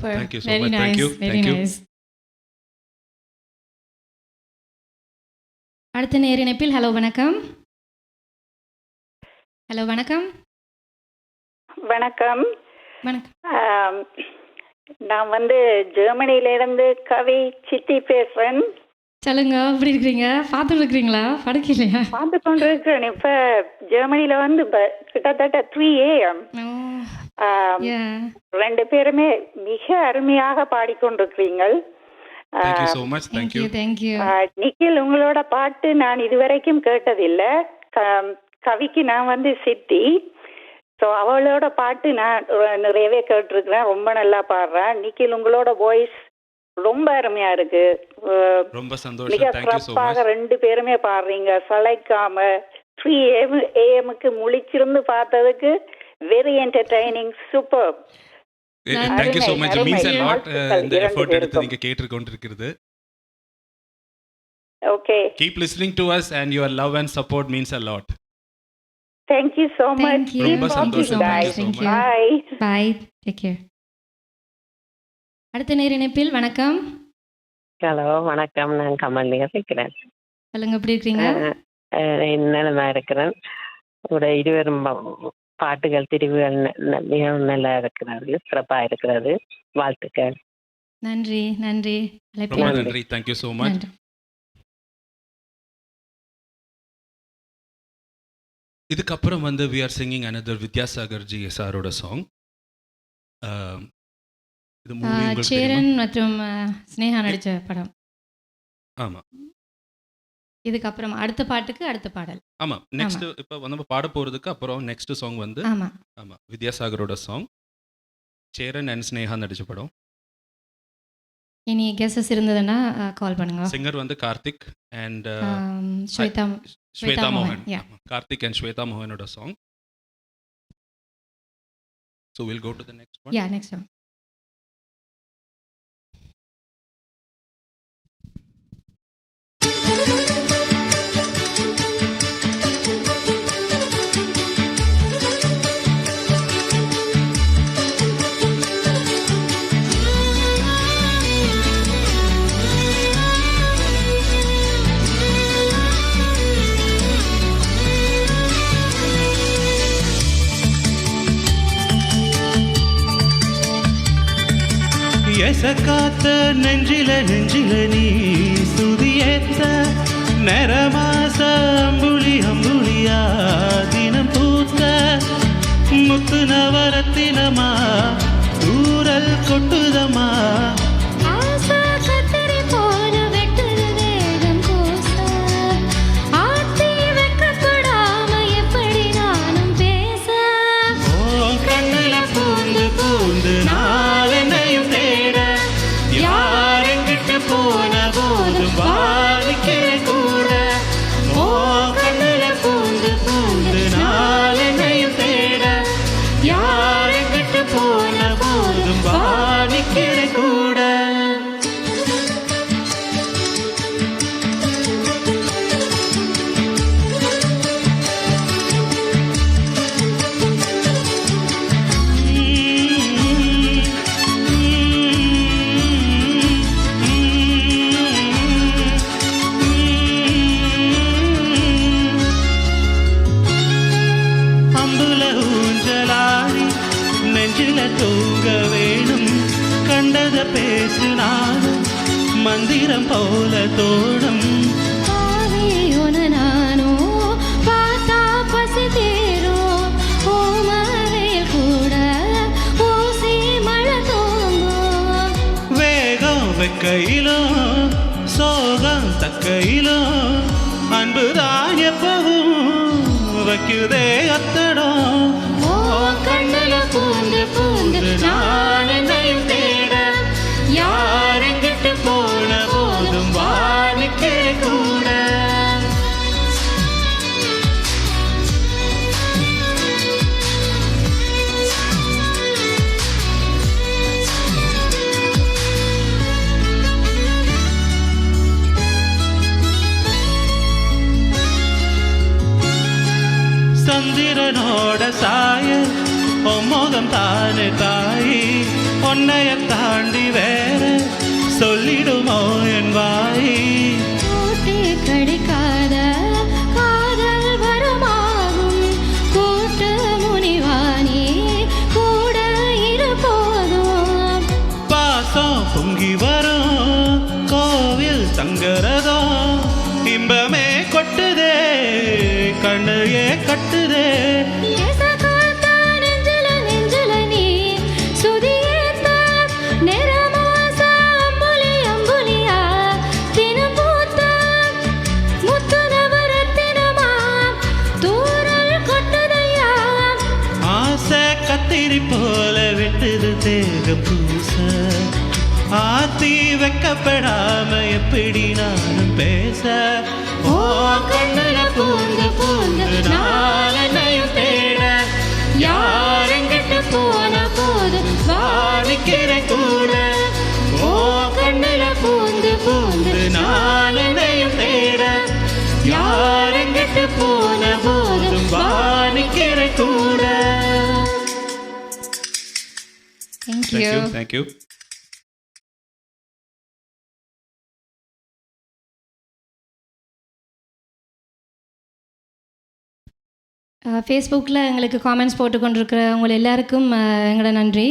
Super. Thank you so very much. Thank nice, you. Very Thank you. Nice. அடுத்த நேர் இணைப்பில் ஹலோ வணக்கம். ஹலோ வணக்கம். வணக்கம். வணக்கம். நான் வந்து ஜெர்மனியிலேருந்து கவி சித்தி பேசுகிறேன். சொல்லுங்க, எப்படி இருக்கிறீங்க? பார்த்துட்டு இருக்கிறீங்களா? படுக்கலையா? பார்த்து கொண்டு இருக்கிறேன். இப்போ ஜெர்மனியில் வந்து கிட்டத்தட்ட 3 AM. ரெண்டு பேருமே மிக அருமையாக பாடிக்கொண்டிருக்கிறீர்கள். Thank you so much. Thank you. Thank you. Nikhil, உங்களோட பாட்டு நான் இதுவரைக்கும் கேட்டதில்லை. கவிக்கு நான் வந்து சித்தி. ஸோ அவளோட பாட்டு நான் நிறையவே கேட்டிருக்கிறேன். ரொம்ப நல்லா பாடுறேன். நிக்கில், உங்களோட வாய்ஸ் ரொம்ப அருமையா இருக்கு. ரொம்ப சந்தோஷம். மிக Thank you so much. சிறப்பாக ரெண்டு பேருமே பாடுறீங்க. சளைக்காம 3 AM முழிச்சிருந்து பார்த்ததுக்கு very entertaining, super. Thank you so much. It means a lot. இந்த எஃபோர்ட் எடுத்து நீங்க கேட்டு கொண்டிருக்கிறது. Okay. Keep listening to us and your love and support means a lot. Thank you so much. Thank you. ரொம்ப சந்தோஷம். Thank you so Thank much. you. Bye. Bye. Take care. அடுத்த நேர் இணைப்பில் வணக்கம். ஹலோ வணக்கம், நான் கமல்லியா இருக்கிறேன். சொல்லுங்க, எப்படி இருக்கீங்க? நல்லா இருக்கிறேன். உங்களோட இருவரும் பாட்டுகள் தெரிவுகள் மிகவும் நல்லா இருக்கிறது, சிறப்பாக இருக்கிறது. வாழ்த்துக்கள். நன்றி நன்றி. ரொம்ப நன்றி. Thank you so much. இதுக்கப்புறம் வந்து we are singing another Vidyasagar G சாரோட சாங். இது மூவி உங்களுக்கு சேரன் மற்றும் ஸ்னேகா நடிச்ச படம். ஆமா. இதுக்கப்புறம் அடுத்த பாட்டுக்கு அடுத்த பாடல். ஆமா. நெக்ஸ்ட் இப்போ நம்ம பாட போறதுக்கு அப்புறம் நெக்ஸ்ட் சாங் வந்து ஆமா ஆமா வித்யாசாகரோட சாங், சேரன் அண்ட் ஸ்னேகா நடிச்ச படம். இனி கெஸஸ் இருந்ததுன்னா கால் பண்ணுங்க. சிங்கர் வந்து கார்த்திக் அண்ட் ஸ்வேதா மோகன். கார்த்திக் அண்ட் ஸ்வேதா மோகனோட song. So we'll go to the next one. Yeah, next one. எசக்காத்த நெஞ்சில நெஞ்சில நீ சுதியேத்த நரமாச அம்புலி அம்புலியா தினம் பூத்த முத்து நவரத்தினமா தூரல் கொட்டுதமா மந்திரம் போல தோடும் நானோ பார்த்தா பசி தேரோ ஓமரையில் கூட ஊசி மழை தோங்கும் வேகம் வெக்கையிலோ சோகம் தக்கையிலோ அன்புதான் எப்பவும் வைக்குதே அத்தடம் கண்ணுல பூந்து பூந்து நான் என்னையும் தேட யார் எங்கிட்டு போன போதும் வானிக்கே கூட சந்திரனோட சாய முகம் தானே தாயி உன்னைய தாண்டி வேற சொல்லிடுமோ என் வாய் கூட்டி கடிக்காத காதல் வரமாகும் கூட்டு முனிவானி கூட இருப்போதும் பாசம் பொங்கி வரும் கோவில் தங்கறதோ இன்பமே கொட்டுதே கண்ணையே கட்டுதே போல விட்டது தேக பூச ஆத்தி வைக்கப்படாம எப்படி நானும் பேச ஓ கண்ணுல பூந்து பூந்து நாளையும் தேட யாரெங்கிட்ட போன போது வாதிக்கிற கூட ஓ கண்ணுல பூந்து பூந்து நாளையும் தேட யாரெங்கிட்ட போன போதும் வாதிக்கிற கூட. Thank you. Thank you. ஃபேஸ்புக்கில் எங்களுக்கு காமெண்ட்ஸ் போட்டு கொண்டிருக்கிற உங்களை எல்லாருக்கும் எங்களோட நன்றி.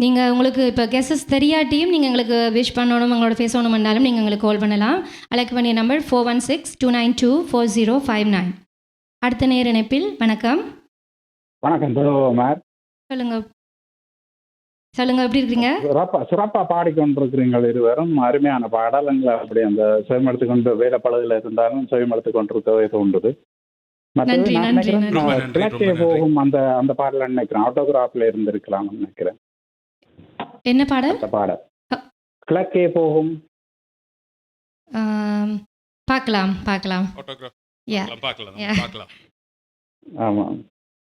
நீங்கள் உங்களுக்கு இப்போ கெஸஸ் தெரியாட்டியும் நீங்கள் எங்களுக்கு விஷ் பண்ணணும், எங்களோட பேசணும்னாலும் நீங்கள் எங்களுக்கு கால் பண்ணலாம். அழைக்க வேண்டிய நம்பர் 416-292-4059. அடுத்த நேர இணைப்பில் வணக்கம். வணக்கம் சொல்லுங்கள் சொல்லுங்க, எப்படி இருக்கீங்க? சிறப்பா பாடிக்கொண்டிருக்கிறீங்க இருவரும். அருமையான பாடல்களை அப்படி அந்த செவிமடுத்து கொண்டு வேலை பழகுல இருந்தாலும் செவிமடுத்து கொண்டிருக்கவே தோன்றுது. கிழக்கே போகும் அந்த அந்த பாடல நினைக்கிறேன், ஆட்டோகிராஃப்ல இருந்திருக்கலாம் நினைக்கிறேன். என்ன பாடல்? பாடல் கிழக்கே போகும். பார்க்கலாம். ஆமா,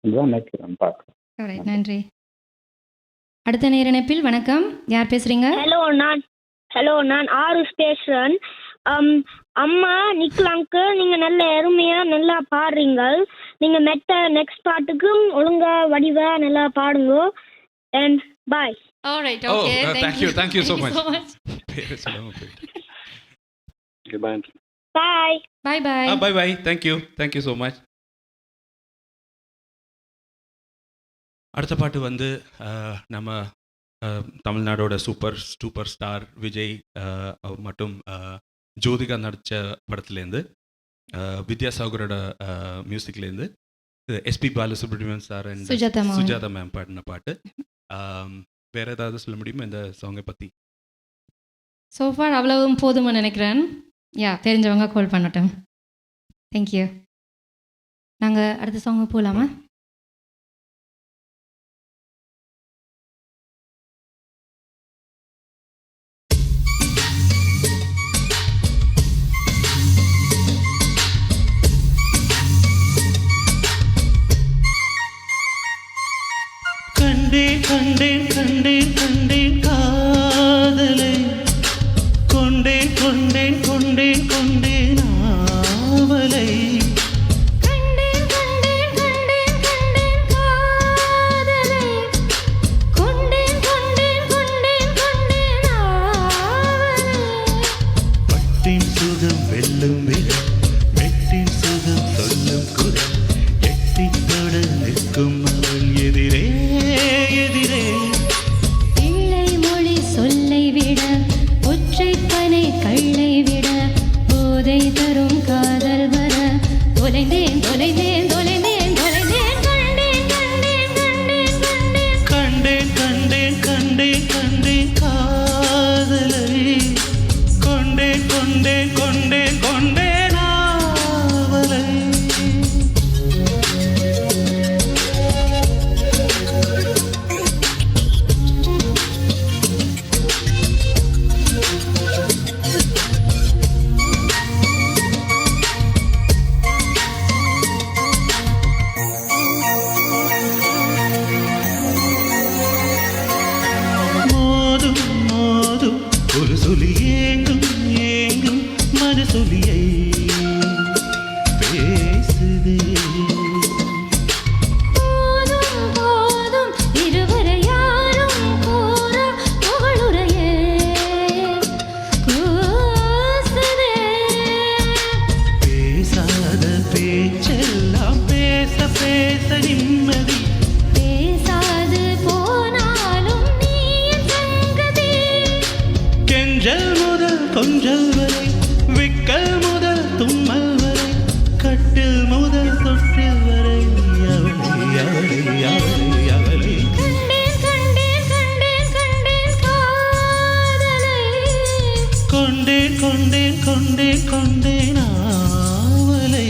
இதுதான் நினைக்கிறேன், பார்க்கலாம். நன்றி. அடுத்த நேர இணைப்பில் வணக்கம், யார் பேசுறீங்க? ஹலோ, நான் ஆருஷ் பேசுறேன். அம்மா நிக்கலாங்க்கு நீங்க நல்ல அருமையா நல்லா பாடுறீங்க. நீங்க நெக்ஸ்ட் பாட்டுக்கும் ஒழுங்கா வடிவா நல்லா பாடுங்க. And bye. Alright, okay. Thank you so much. Bye. Bye. Thank you so much. அடுத்த பாட்டு வந்து நம்ம தமிழ்நாடோட சூப்பர் ஸ்டார் விஜய் மற்றும் ஜோதிகா நடித்த படத்துலேருந்து வித்யாசாகரோட மியூசிக்லேருந்து SP Balasubramanian sir and Sujatha ma'am பாடின பாட்டு. வேறு ஏதாவது சொல்ல முடியுமா இந்த சாங்கை பற்றி? சோஃபார் அவ்வளவும் போதும்னு நினைக்கிறேன். தெரிஞ்சவங்க கால் பண்ணட்டும். தேங்க்யூ. நாங்கள் அடுத்த சாங்க போகலாமா? கண்டேன் காதலை கொண்டேன் ஆவலை பட்டின் சுகம் வெல்லும் விரல் வெட்டின் சுகம் சொல்லும் குரல் எட்டித்தொட நிற்கும் அவள் எதிரே பிள்ளை அவளை அவளை கொண்டேன் கொண்டேன் கொண்டேன் கொண்டேன் அவளை.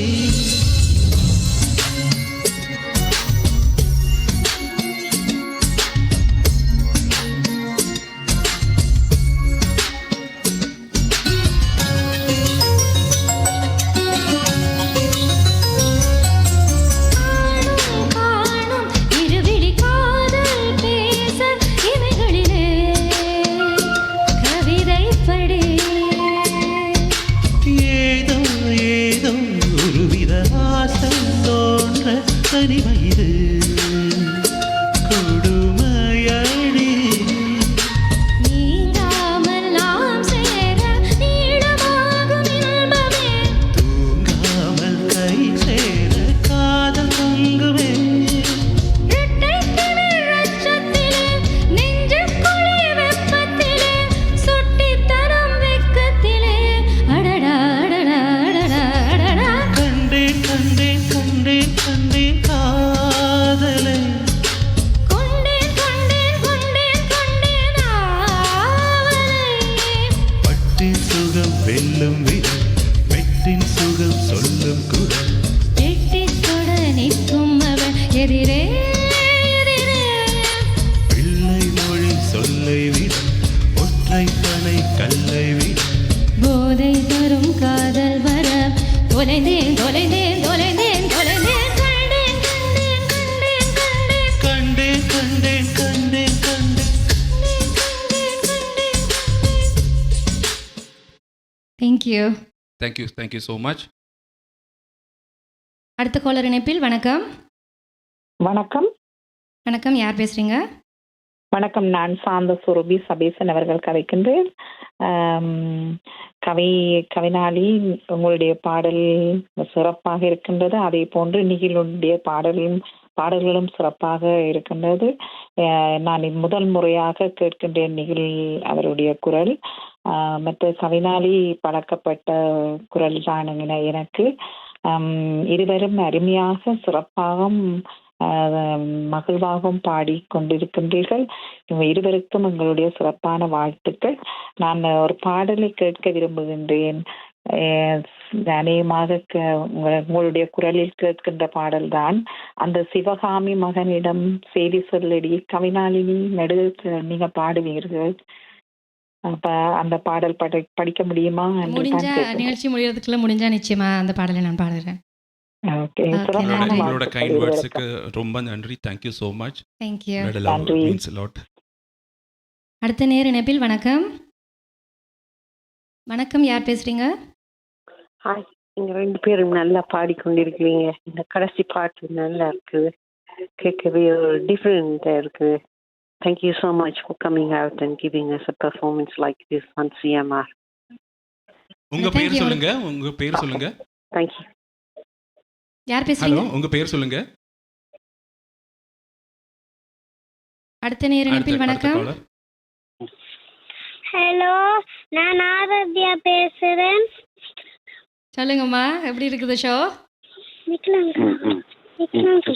தனிவயிறு கொடுமையடி நீங்காமல் நாம் சேர நீளமாகும் இன்பமே தூங்காமல் கை சேர காதல் பொங்குமே இரட்டை திமிர் ரட்சத்திலே நெஞ்சுக்குழி வெப்பத்திலே சுட்டித்தனம் வெக்கத்திலே அடடா அடடா அடடா அடடா கண்டேன் கண்டேன் கண்டேன் கண்டேன் காதலை கொண்டேன் கொண்டேன் கொண்டேன் கொண்டேன் ஆவலை பட்டின் சுகம் வெல்லும் விரல் வெட்டின் சுகம் சொல்லும் குரல் எட்டித் தொட நிற்கும் அவள் எதிரே எதிரே பிள்ளை மொழி சொல்லை விட ஒற்றை பனை கல்லை விட போதை தரும் காதல் வர தொலைந்தேன் தொலைந்தேன் தொலைந்தேன் தொலைந்தேன் கண்டேன் கண்டேன் கண்டேன் கண்டேன் கண்டேன் கண்டேன் கண்டேன் தேங்க்யூ. Thank you so much. அடுத்த காலர் இணைப்பில் வணக்கம். வணக்கம். வணக்கம், யார் பேசுறீங்க? வணக்கம், நான் சாந்த சுரபி சபேசன் அவர்கள் கதைக்கின்றேன். கவினாளி, உங்களுடைய பாடல் சிறப்பாக இருக்கின்றது. அதே போன்று நிகிலுடைய பாடல்களும் சிறப்பாக இருக்கின்றது. நான் முதல் முறையாக கேட்கின்றேன் நிகில் அவருடைய குரல். மற்ற கவினாளி பழக்கப்பட்ட குரல் தான் எனக்கு. இருவரும் அருமையாக சிறப்பாகவும் மகிழ்வாகவும் பாடி கொண்டிருக்கின்றீர்கள். இருவருக்கும் எங்களுடைய சிறப்பான வாழ்த்துக்கள். நான் ஒரு பாடலை கேட்க விரும்புகின்றேன். அநேகமாக உங்களுடைய குரலில் கேட்கின்ற பாடல் தான் அந்த சிவகாமி மகனிடம் செய்தி சொல்லடி கவினாளினி நடுவில் நீங்க பாடுவீர்கள். அப்ப அந்த பாடல் படிக்க முடியுமா? முடிஞ்சா நிகழ்ச்சி முடியறதுக்குள்ள முடிஞ்சா நிச்சயமா அந்த பாடலை நான் பாடுறேன். உங்களோட கைண்ட் வேர்ட்ஸ்க்கு ரொம்ப நன்றி. Thank you so much. Thank you. Means lot. அடுத்த நேர இணைப்பில் வணக்கம். வணக்கம், யார் பேசுறீங்க? ஹாய், நீங்க ரெண்டு பேரும் நல்லா பாடிக்கொண்டிருக்கிறீங்க. இந்த கடைசி பாட்டு நல்லா இருக்குது, கேட்கவே ஒரு டிஃப்ரெண்டா இருக்குது. Thank you so much for coming out and giving us a performance like this on CMR. உங்க பேர் சொல்லுங்க. உங்க பேர் சொல்லுங்க. Thank you. யார் பேசுறீங்க? ஹலோ, உங்க பேர் சொல்லுங்க. அடுத்த நேர இணைப்பில் வணக்கம். ஹலோ, நான் ஆராத்யா பேசுறேன். சொல்லுங்கம்மா, எப்படி இருக்குது ஷோ?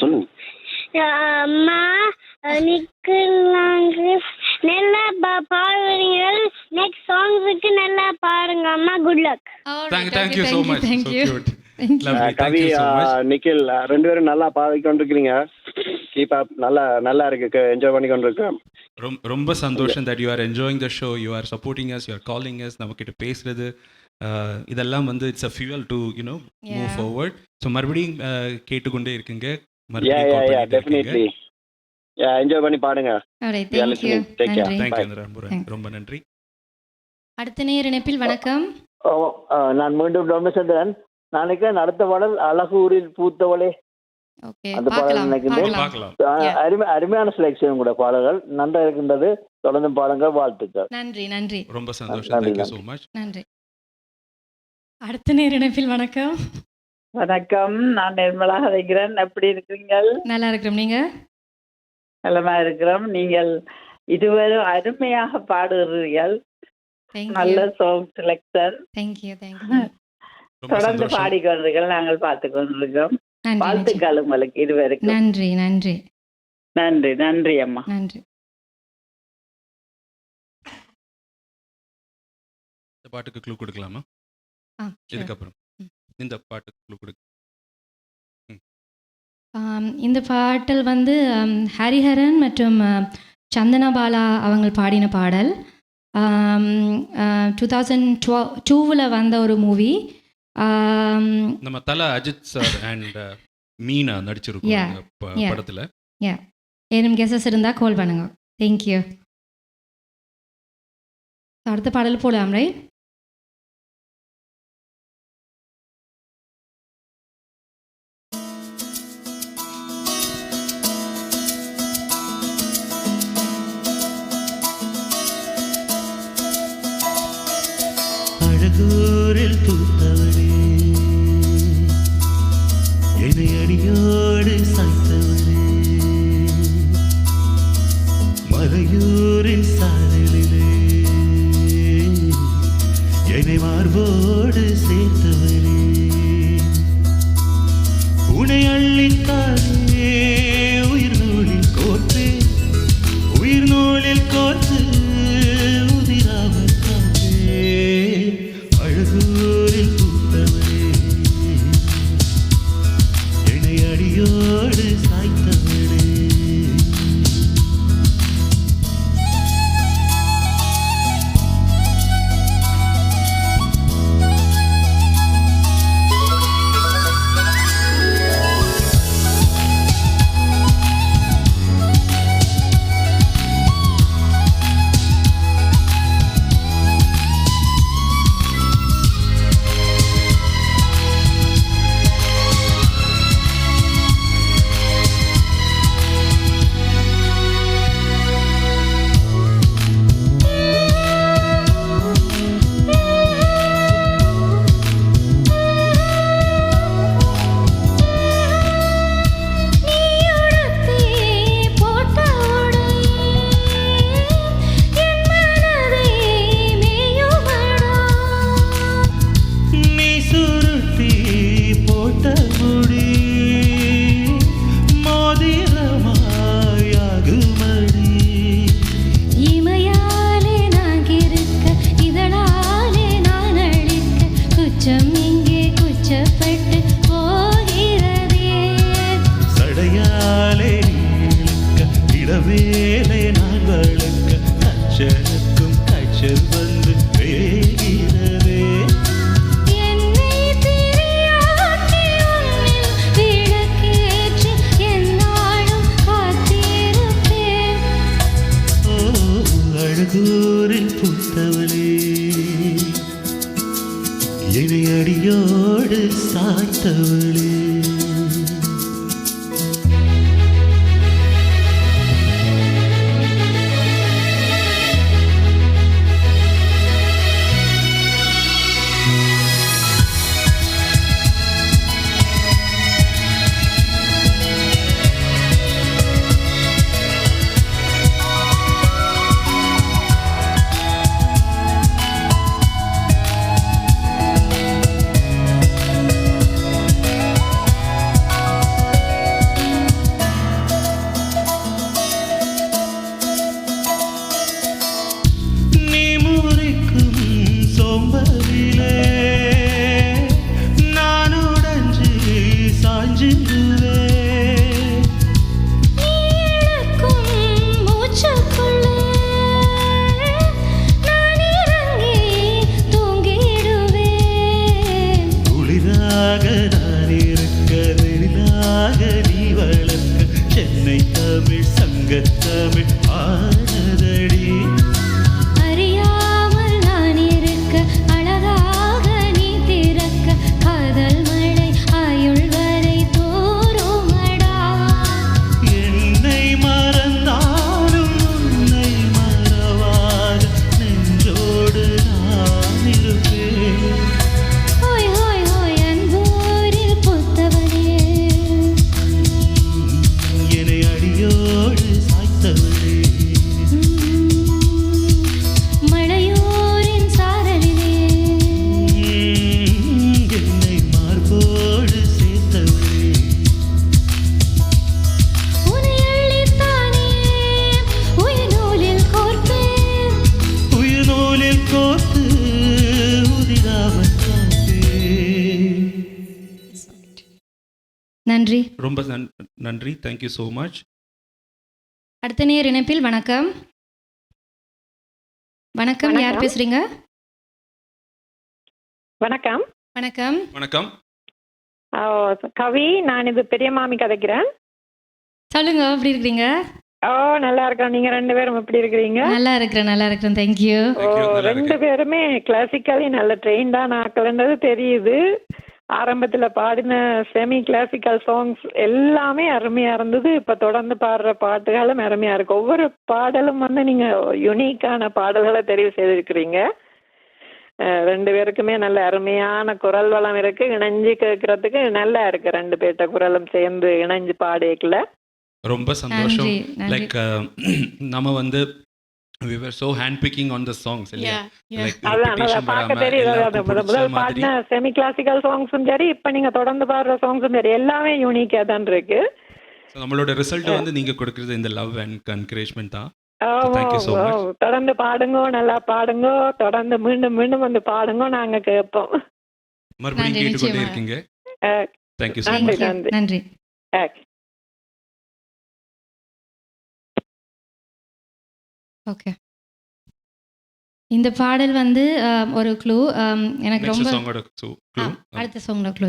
சொல்லுங்க. அம்மா நிக்கலாங்க, நல்லா பாடுறீங்க. நெக்ஸ்ட் சாங்ஸுக்கு நல்லா பாருங்க அம்மா. Good luck. Thank you so much. Thank you. So cute. Lovely. Thank Kavi, you so much. Nikhil ரெண்டு பேரும் நல்லா பாடிக்கொண்டிருக்கிறீங்க. Keep up. நல்லா இருக்கு, என்ஜாய் பண்ணிக்கொண்டிருக்கேன். ரொம்ப சந்தோஷம் that you are enjoying the show, you are supporting us, you are calling us, நமக்கிட்ட பேசுறது இதெல்லாம் வந்து it's a fuel to move forward. So மறுபடியும் கேட்டுக்கொண்டே இருக்கீங்க. மறுபடியும் கால் பண்ணிட்டே definitely. என்ஜாய் பண்ணி பாடுங்க. Thank you. ரொம்ப நன்றி. அடுத்த நேர இணைப்பில் வணக்கம். நான் மீண்டும் டொமிசந்திரன். நாளைக்கு அடுத்த பாடல் அழகூரில் பூத்தவளே, அந்த பாடல் நினைக்கின்றேன். அருமையான செலக்ஷன் கூட பாடல்கள் நன்றா இருக்கின்றது. தொடர்ந்து பாடுங்கள். வாழ்த்துக்கள். நன்றி நன்றி. ரொம்ப சந்தோஷம். Thank you so much. நன்றி. அடுத்த நேர இணைப்பில் வணக்கம். வணக்கம், நான் நிர்மலா கதைக்கிறேன். எப்படி இருக்கிறீங்க? நல்லா இருக்கிறோம். நீங்க? நலமா இருக்கிறோம். நீங்கள் இதுவரை அருமையாக பாடுகிறீர்கள். நல்ல சாங் செலக்ஷன். தேங்க்யூ. தொடர்ந்து பாடிக்கொண்டிருக்கிறோம், நாங்கள் பார்த்து கொண்டிருக்கிறோம். வாழ்த்துக்கள் உங்களுக்கு இருவருக்கும். நன்றி நன்றி. நன்றி நன்றி அம்மா. நன்றி. இந்த பாட்டுக்கு க்ளூ கொடுக்கலாமா? இதுக்கப்புறம் இந்த பாட்டுக்கு க்ளூ கொடுக்க. இந்த பாடல் வந்து ஹரிஹரன் மற்றும் சந்தனபாலா அவங்க பாடின பாடல். 2002 வந்த ஒரு மூவி. நம்ம தல அஜித் சார் அண்ட் மீனா நடிச்சிருக்கோம் படத்தில். ஏதும் கெஸஸ் இருந்தால் கால் பண்ணுங்க. தேங்க்யூ. அடுத்த பாடல் போகலாம் ரைட்? அழகூரில் பூத்தவளே, என்னை அடியோடு சாய்த்தவளே, மலையூரின் சாரலிலே என்னை மார்போடு சேர்த்தவளே, உனை அள்ளித்தானே உயிர் நூலில் கோர்த்து, உயிர் நூலில் கோர்த்து உதிராமல் காத்தே, அழகூரில் பூத்தவளே, என்னை அடியோடு சாய்த்தவளே. அழகூரில் பூத்தவளே, என்னை அடியோடு சாய்த்தவளே. என்னை அடியோடு சாய்த்தவளே. நன்றி. ரொம்ப நன்றி. Thank you so much. அடுத்த நேர் இணைப்பில் வணக்கம். வணக்கம், யார் பேசுறீங்க? வணக்கம். வணக்கம். வணக்கம். கவி, நான் இது பெரிய மாமி கதைக்கிறேன். சொல்லுங்க, எப்படி இருக்கீங்க? நல்லா இருக்கேன். நீங்க ரெண்டு பேரும் எப்படி இருக்கிறீங்க? நல்லா இருக்கிறேன். தேங்க்யூ. ரெண்டு பேருமே கிளாசிக்கலி நல்ல ட்ரெயின்டான ஆக்கள்ன்றது தெரியுது. ஆரம்பத்துல பாடின செமி கிளாசிக்கல் சாங்ஸ் எல்லாமே அருமையா இருந்தது. இப்ப தொடர்ந்து பாடுற பாட்டுகளும் அருமையா இருக்கு. ஒவ்வொரு பாடலும் நீங்க யுனிக்கான பாடல்களை தெரிவு செய்திருக்கிறீங்க. ரெண்டு பேருக்குமே நல்ல அருமையான குரல் வளம் இருக்கு. இணைஞ்சு கேட்கறதுக்கு நல்லா இருக்கு. ரெண்டு பேர்ட்ட குரலும் சேர்ந்து இணைஞ்சு பாடிக்கல. ரொம்ப சந்தோஷம். லைக் நம்ம we were so handpicking on the songs. Like repetition பார்க்க தெரியுது. முதல் பாடின செமி கிளாசிக்கல் சாங்ஸும் சரி, இப்ப நீங்க தொடர்ந்து பாடுற சாங்ஸும் சரி, எல்லாமே யூனிக்கா தான் இருக்கு. நம்மளோட ரிசல்ட் நீங்க கொடுக்கிறது இந்த லவ் அண்ட் என்கரேஜ்மெண்ட் தான். Thank you so much. தொடர்ந்து பாடுங்க, நல்லா பாடுங்க, தொடர்ந்து மீண்டும் மீண்டும் பாடுங்க, நாங்க கேட்போம். மறுபடியும் கேட்டுக்கொண்டே இருக்கீங்க. Thank you so much. நன்றி. ஓகே, இந்த பாடல் ஒரு க்ளூ எனக்கு ரொம்ப அடுத்த சாங்கோட க்ளூ.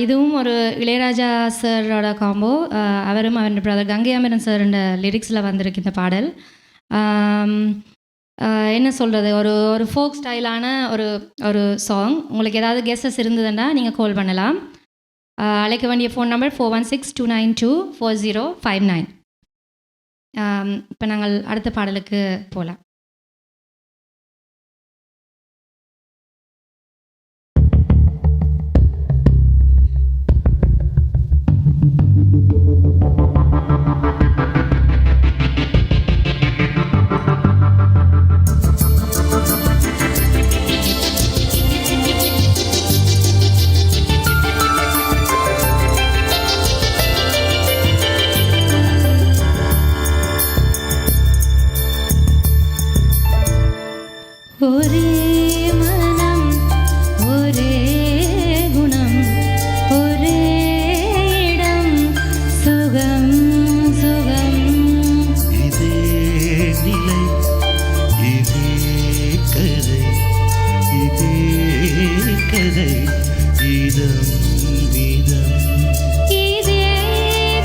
இதுவும் ஒரு இளையராஜா சாரோட காம்போ. அவரும் அவருடைய பிரதர் கங்கை அமரன் சாரோட லிரிக்ஸில் வந்திருக்கு இந்த பாடல். என்ன சொல்கிறது, ஒரு ஃபோக் ஸ்டைலான ஒரு சாங். உங்களுக்கு ஏதாவது கெஸ்ஸஸ் இருந்ததுன்னா நீங்கள் கால் பண்ணலாம். அழைக்க வேண்டிய ஃபோன் நம்பர் 4162924059. இப்போ நாங்கள் அடுத்த பாடலுக்கு போகலாம். ஒரே மனம், ஒரே குணம், ஒரே இடம், சுகம் சுகம். இதே நிலை, இதே கதை, இதே கதை, இதம் இதம். இதே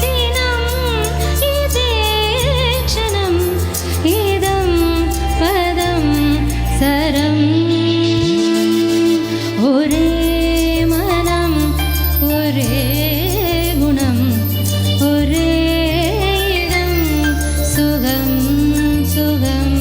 தினம், இதே க்ஷணம், இதம் பதம் சரம். ஒரே மனம், ஒரே குணம், ஒரே இடம், சுகம் சுகம்.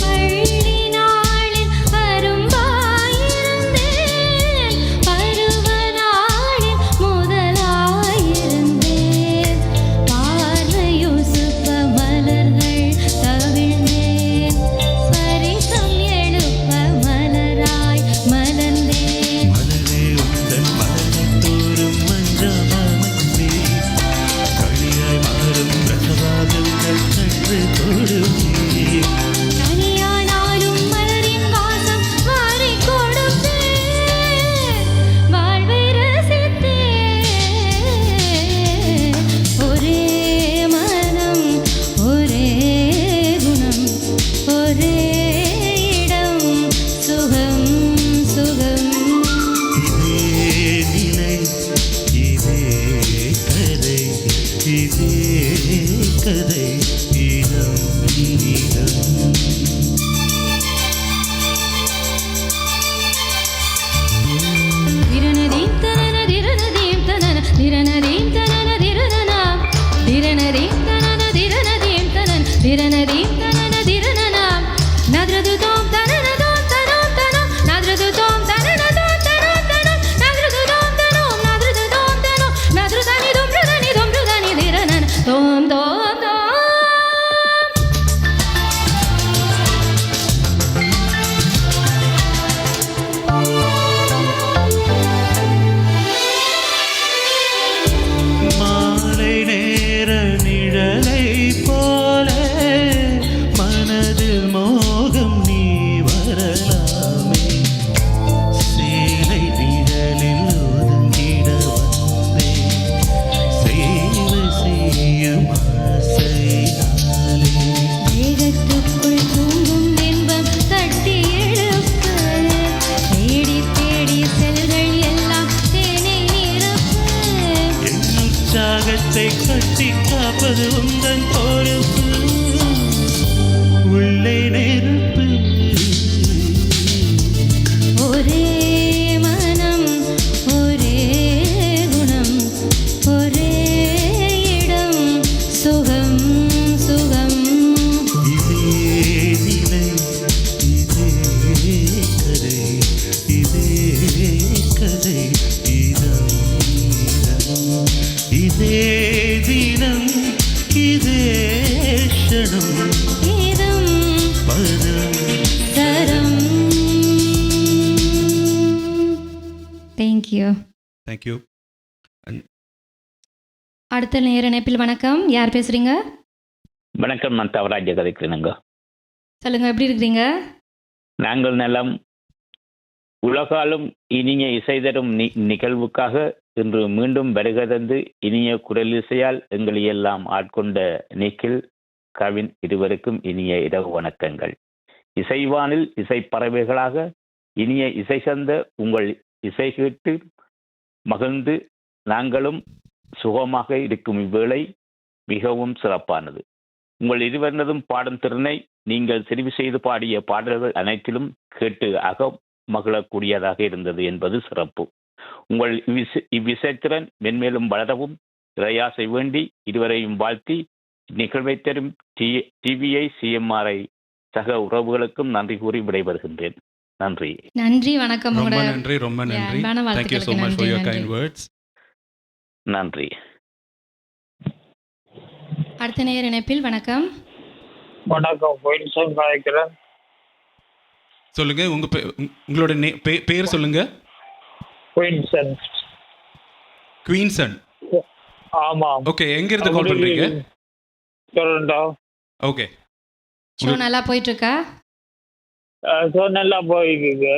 பள்ளி நாளில் அரும்பாயிருந்தேன், பருவ நாளில் முதலாயிருந்தேன். பார்வையுசுப்ப மலர்கள் தவிழ்ந்தேன், ஸ்பரிசம் எழுப்ப மலராய் மலர்ந்தேன். மலரே உந்தன் மலரத்தோறும் மஞ்சமானே, களியாய் மாறும் ரசவாதங்கள் கற்று கொடுமே. தனியானாலும் மலரின் வாசம் வாரிக் கொடுப்பேன், வாழ்வை ரசித்தேன். ஒரே மனம், ஒரே குணம், ஒரே இடம், சுகம் சுகம். இதே நிலை, இதே கதை, இதே கதை, இதம் இதம். திரணதீம் தனன திரணதீம் தனன திரணதீம் தனன திரணனா திரணதீம் தனன திரண nadrudu tom tanana tom tanom tanom nadrudu tom tanana tom tanom tanom nadrudu tom tanom nadrudu tom tanom nadrudani dumrudani dhiranan tom tom tom. மாலை நேர நிழலை போல மனதில் மோகம் நீ வரலாமே சேலை நிழலில் ஒதுங்கிட வந்தே சேவை செய்யும் ஆசையாலே தேகத்துக்குள் தூங்கும் இன்பம் தட்டி எழுப்பு தேடி தேடி செல்கள் எல்லாம் தேனை நிரப்பு என் உற்சாகத்தை கட்டி காப்பது உந்தன் பொறுப்பு உள்ளே நெருப்பு ஒரே மனம் ஒரே குணம் ஒரே இடம் சுகம் சுகம் இதே நிலை இதே கதை இதே கதை இதம் இதே தினம் இதே க்ஷணம் இதம் பதம் தரம். தேங்க்யூ. தேங்க்யூ. அடுத்த நேர இணைப்பில் வணக்கம், யார் பேசுறீங்க? வணக்கம், நான் தவராஜ கதைக்கிறேனுங்க. சொல்லுங்க, எப்படி இருக்கிறீங்க? நாங்கள் நலம். உலகாலும் இனிய இசை தரும் நிகழ்வுக்காக இன்று மீண்டும் வருகை தந்து இனிய குரலிசையால் எங்களை எல்லாம் ஆட்கொண்ட நிக்கில் கவின் இருவருக்கும் இனிய இரவு வணக்கங்கள். இசைவானில் இசைப்பறவைகளாக இனிய இசை சந்த உங்கள் இசை கேட்டு மகிழ்ந்து நாங்களும் சுகமாக இருக்கும் இவ்வேளை மிகவும் சிறப்பானது. உங்கள் இருவரினதும் பாடும் திறனை நீங்கள் தெரிவு செய்து பாடிய பாடல்கள் அனைத்திலும் கேட்டு மகிழக்கூடியதாக இருந்தது என்பது சிறப்பு. உங்கள் இவ்விசைத்திறன் மென்மேலும் வளரவும் இறையாசை வேண்டி இருவரையும் வாழ்த்தி நிகழ்வை தரும் டிவிஐ சிஎம்ஆரை சக உறவுகளுக்கும் நன்றி கூறி விடைபெறுகின்றேன். நன்றி. நன்றி, வணக்கம். ரொம்ப நன்றி, ரொம்ப நன்றி. Thank you so much for your kind words. நன்றி. அடுத்த நேர இணைப்பில் வணக்கம். வணக்கம், குயின்சன் கதைக்கிறேன். சொல்லுங்க, உங்களோட பேர் சொல்லுங்க. குயின்சன். குயின்சன். ஆமா. ஓகே, எங்க இருந்து கால் பண்றீங்க? டொரண்டோ. ஓகே. ஷோ நல்லா போயிட்டு இருக்கா? ஷோ நல்லா போயிருக்கு.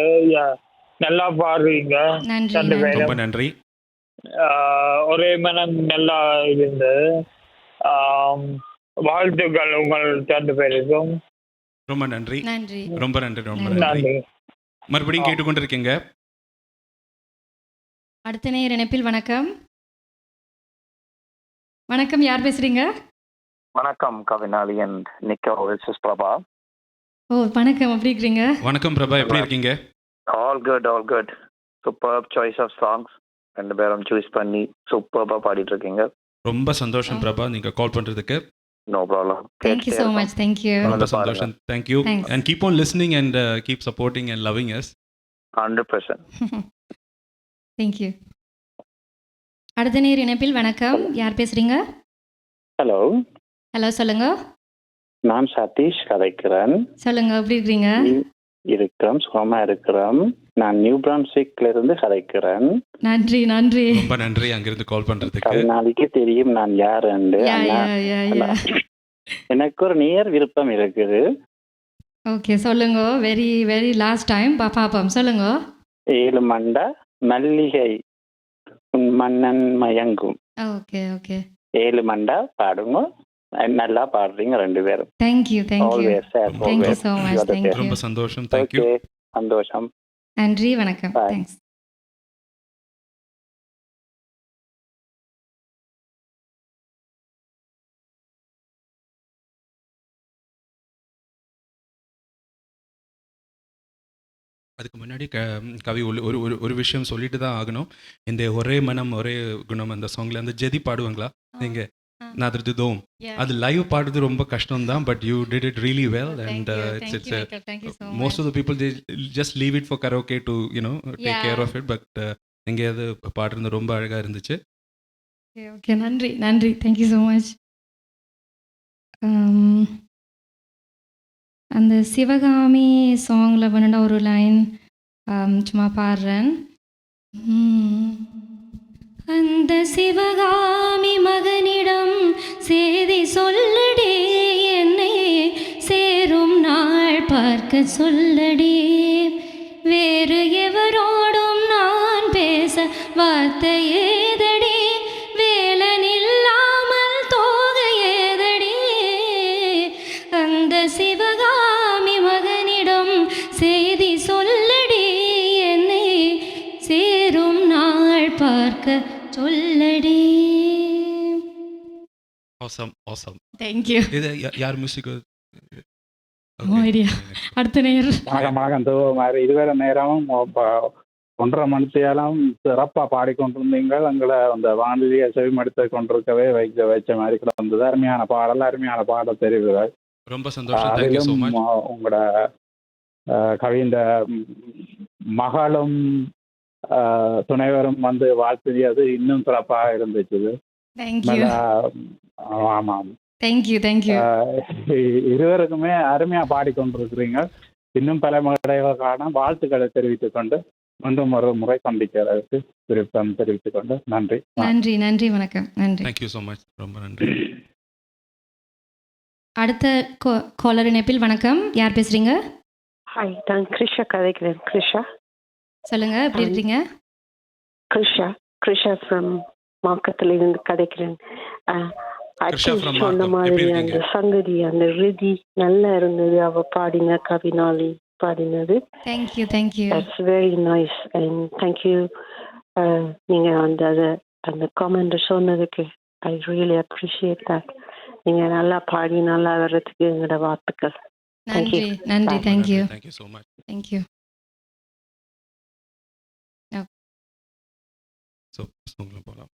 நல்லா பாடுறீங்க. நன்றி. ரொம்ப நன்றி. ஒரே மனம் நல்லா இருந்து. வாழ்த்துக்கள் உங்கள் 2 பேருக்கும். ரொம்ப நன்றி. நன்றி. ரொம்ப நன்றி, ரொம்ப நன்றி. மறுபடியும் கேட்டுக்கொண்டிருக்கீங்க. அடுத்த நேர இணைப்பில் வணக்கம். வணக்கம், யார் பேசுறீங்க? வணக்கம் கவினாலி அண்ட் நிக்கோ, this is பிரபா. ஓ, வணக்கம், எப்படி இருக்கீங்க? வணக்கம் பிரபா, எப்படி இருக்கீங்க? All good, all good. Superb choice of songs. 2 பேரும் சூஸ் பண்ணி சூப்பர்பா பாடிட்டு இருக்கீங்க. ரொம்ப சந்தோஷம் பிரபா, நீங்க கால் பண்றதுக்கு. No problem. Thank you so much. Thank you. ரொம்ப சந்தோஷம். Thank you. Thanks. And keep on listening and keep supporting and loving us. 100%. Thank you. அடுத்த நேர இணைப்பில் வணக்கம், யார் பேசுறீங்க? ஹலோ. ஹலோ, சொல்லுங்க. நான் சதீஷ் கதைக்கிறேன். சொல்லுங்க, எப்படி இருக்கீங்க? இருக்கிறோம், சுகமா இருக்கிறோம். நான் நியூ பிரான்ஸ்விக்ல இருந்து கதைக்கிறேன். நன்றி, நன்றி. ரொம்ப நன்றி அங்கிருந்து கால் பண்றதுக்கு. கவினாலிக்கு தெரியும் நான் யாருன்னு. எனக்கு ஒரு நேர் விருப்பம் இருக்குது. ஓகே, சொல்லுங்க. வெரி வெரி லாஸ்ட் டைம் பாப்போம், சொல்லுங்க. 7 மண்டா மல்லிகை உன் மன்னன் மயங்கும். Okay okay. 7 மண்டா பாடுங்க. நல்லா பாடுறீங்க 2 பேரும். Thank you, thank you. Always, thank you so much. Thank you. ரொம்ப சந்தோஷம். Thank you. சந்தோஷம். நன்றி, வணக்கம். Thanks. அதுக்கு முன்னாடி கவி ஒரு விஷயம் சொல்லிட்டு தான் ஆகணும். இந்த ஒரே மனம் ஒரே குணம் அந்த சாங்ல அந்த ஜெதி பாடுவாங்களா நீங்க? நாதிருது தோம். அது லைவ் பாடுறது ரொம்ப கஷ்டம் தான், but you did it really well and it's most of the people they just leave it for karaoke to take care of it. But நீங்கள் அது பாடுறது ரொம்ப அழகாக இருந்துச்சு. ஓகே, நன்றி நன்றி, தேங்க்யூ ஸோ மச். அந்த சிவகாமி சாங்கில் வேணுன்னா ஒரு லைன் சும்மா பாடுறேன். அந்த சிவகாமி மகனிடம் செய்தி சொல்லடி, என்னை சேரும் நாள் பார்க்க சொல்லடி, வேறு எவரோடும் நான் பேச வார்த்தை ஏதடி, வேலன் இல்லாமல் தோகை ஏதடி, அந்த சிவகாமி மகனிடம் செய்தி சொல்லடி, என்னை சேரும் நாள் பார்க்க சொல்லடி. awesome. Thank you. இது யார் மியூசிக்? அடுத்த நேரம் மகன் மாதிரி இதுவரை நேரமும் 1.5 மணித்தியாலும் சிறப்பாக பாடிக்கொண்டிருந்தீங்கள். எங்களை அந்த வானொலியை செவிமடுத்து கொண்டிருக்கவே வச்ச மாதிரி கிடந்தது. அருமையான பாட தெரிவுகள். ரொம்ப சந்தோஷம். Thank you so much. உங்களோட கவிந்த மகளும் துணைவரும் வந்து வாழ்த்துறது இன்னும் சிறப்பாக இருந்துச்சு. ஆமாம், தேங்க்யூ. இருவருக்குமே அருமையாக பாடிக்கொண்டிருக்கிறீங்க. இன்னும் பல மேடைகளுக்கான வாழ்த்துக்களை தெரிவித்துக் கொண்டு மீண்டும் ஒரு முறை சந்திக்கிறதுக்கு விருப்பம் தெரிவித்துக் கொண்டு நன்றி. நன்றி, வணக்கம். நன்றி. Thank you so much. ரொம்ப நன்றி. அடுத்த காலர் இணைப்பில். வணக்கம், யார் பேசுறீங்க? ஹாய், நான் கிருஷா கதைக்கிறேன். கிருஷா சொல்லுங்க, எப்படி இருக்கீங்க? கிருஷா ஃப்ரம் மாக்கத்திலிருந்து கதைக்கிறேன். சொன்ன மாதிரி அந்த சங்கதி, அந்த ரிதி நல்லா இருந்தது. அவ பாடின கவினாலி பாடினது. Thank you. That's very nice and thank you. நீங்க அந்த கமெண்ட் சொன்னதுக்கு I really appreciate that. நீங்க நல்லா பாடி நல்லா வர்றதுக்கு எங்களோட வாழ்த்துக்கள். நன்றி. Thank you. Thank you so much. Thank you. So உங்களை போகலாம்.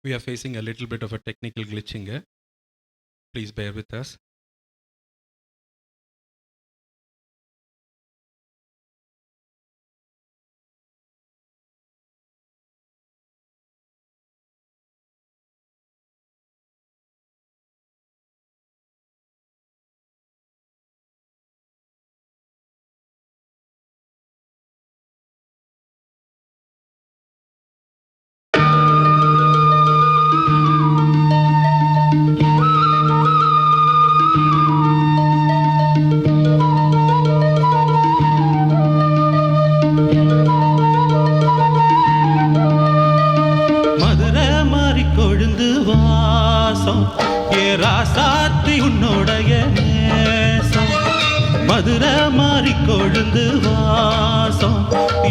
We are facing a little bit of a technical glitching here. Please bear with us. ராசாத்தி உன்னுடைய நேசம் மதுரை மாறி கொழுந்து வாசம்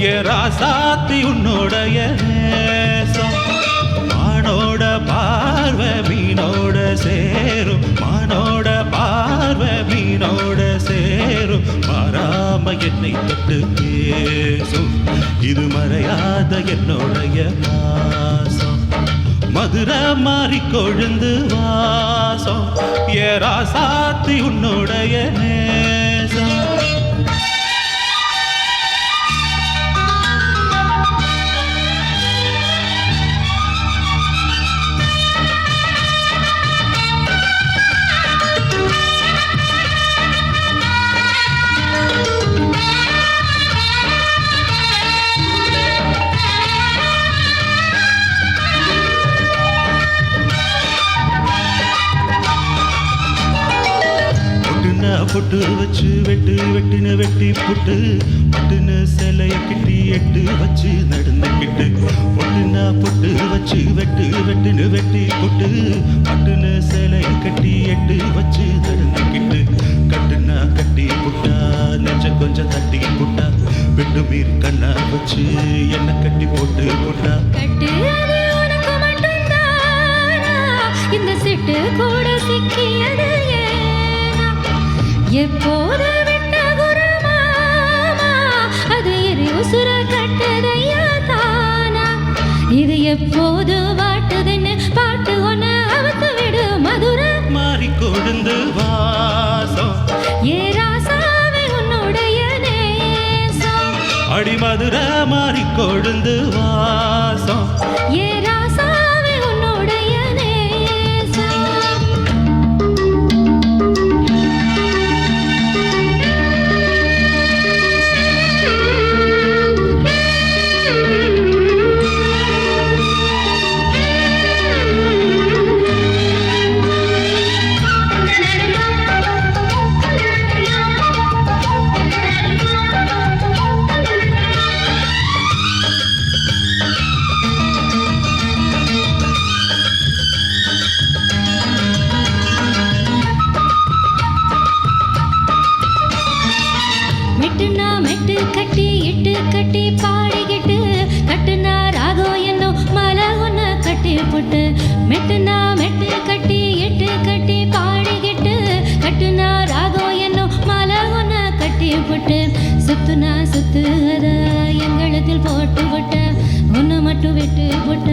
ஏ ராசாத்தி உன்னுடைய நேசம் மானோட பார்வை மீனோட சேரும் மானோட பார்வை மீனோட சேரும் மாறாம என்னை தொட்டு பேசும் இது மறையாத என்னுடைய பாசம் மதுரை மாறி கொழுந்து வாசம் ஏ ராசாத்தி உன்னுடைய நேசம் புட்டு பொட்டு வச்சு வெட்டுன்னு வெட்டி புட்டு பட்டுன்னு சிலைய கிட்டி எட்டு வச்சு நடந்துக்கிட்டு பொட்டுனா பொட்டு வச்சு வெட்டுன்னு வெட்டி புட்டு பட்டுன்னு சிலைய கட்டி எட்டு வச்சு நடந்துக்கிட்டு கட்டுனா கட்டி புட்டா நெஞ்ச கொஞ்சம் தட்டி புட்டா வெட்டு மீறி கண்ணா வச்சு என்ன கட்டி போட்டு புட்டா கட்டு அது உனக்கு மட்டும்தானா இந்த சிட்டு கூட சிக்கியது ஏனா எப்போது விட்ட குருமாமா அது எரி உசுர கட்டுதையா தானா இது எப்போது வாட்டுதுன்னு பாட்டு ஒன்று அவுத்து விடு மதுரை மாறி கொழுந்து வாசம் ஏ ராசாவே உன்னுடைய நேசம் அடி மதுரை மாறி கொழுந்து வாசம் ஏ ராசாவே உன்னுடைய நேசம் மெட்டுனா மெட்டு கட்டி இட்டு கட்டி பாடிக்கிட்டு கட்டுனா ராகம் என்னும் மலை ஒன்று கட்டி போட்டு மெட்டுனா மெட்டு கட்டி இட்டு கட்டி பாடிக்கிட்டு கட்டுனா ராகம் என்னும் மலை ஒன்று கட்டி போட்டு சுத்துனா சுத்து அத எங்களத்தில் போட்டு விட்ட ஒன்று மட்டும் விட்டு போட்ட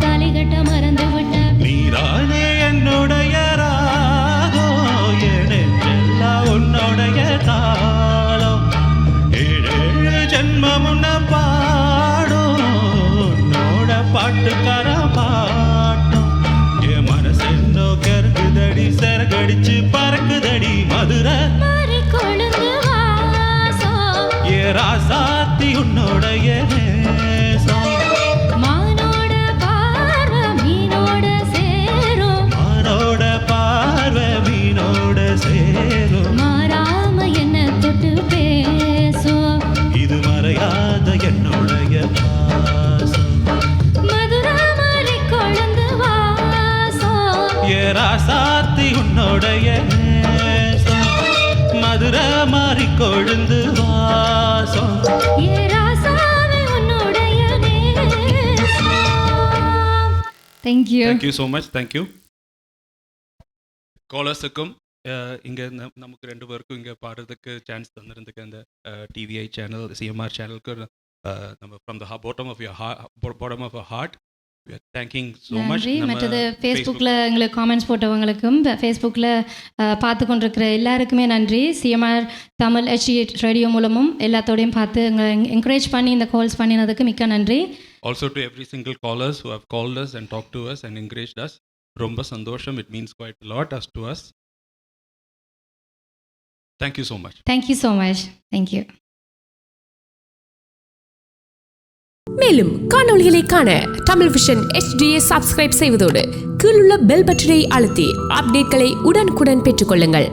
தாலி கட்ட மறந்து விட்ட நீரானே என்னுடைய ராகம் எனெல்லாம் உன்னுடைய தாளம் ஏழு ஜென்மம் உன்னை பாடும் உன்னோட பாட்டுக்கார பாட்டம் என் மனசென்னோ கருகுதடி சரகடிச்சு பறக்குதடி மதுரை மாறி கொழுந்து வாசம் ஏ ராசாத்தி உன்னோடைய நேசம் மானோட பார்வை மீனோட சேரும் மானோட பார்வை மீனோட சேரும் மாறாம என்ன தொட்டு பேசும் இது மறையாத என்னுடைய பாசம் மதுரை மாறி கொழுந்து வாசம் ஏ ராசாத்தி உன்னோடைய நேசம் மதுரை மாறி கொழுந்து வாசம் ஏ ராசாவே உன்னுடைய நேசம். Thank you. Thank you so much thank you காலர்ஸுக்கும் இங்கே நமக்கு ரெண்டு பேருக்கும் இங்கே பாடுறதுக்கு சான்ஸ் தந்திருந்துக்கு அந்த டிவிஐ சேனல் சிஎம்ஆர் சேனலுக்கு நம்ம from the bottom of your heart thanking so much நன்றி. மற்றது ஃபேஸ்புக்கில் எங்களுக்கு காமெண்ட்ஸ் போட்டவங்களுக்கும் ஃபேஸ்புக்கில் பார்த்து கொண்டிருக்கிற எல்லாருக்குமே நன்றி. சிஎம்ஆர் தமிழ் HD ரேடியோ மூலமும் எல்லாத்தோடையும் பார்த்து எங்களை என்கரேஜ் பண்ணி இந்த கால்ஸ் பண்ணினதுக்கு மிக்க நன்றி. Also to every single callers who have called us and talk to us and encouraged us ரொம்ப சந்தோஷம். It means quite lot us to us. Thank you so much. Thank you so much. Thank you. மேலும் காணொளிகளை காண Tamil vision HDயை subscribe செய்வதோடு கீழுள்ள bell பட்டனை அழுத்தி அப்டேட்களை உடனுக்குடன் பெற்றுக்கொள்ளுங்கள்.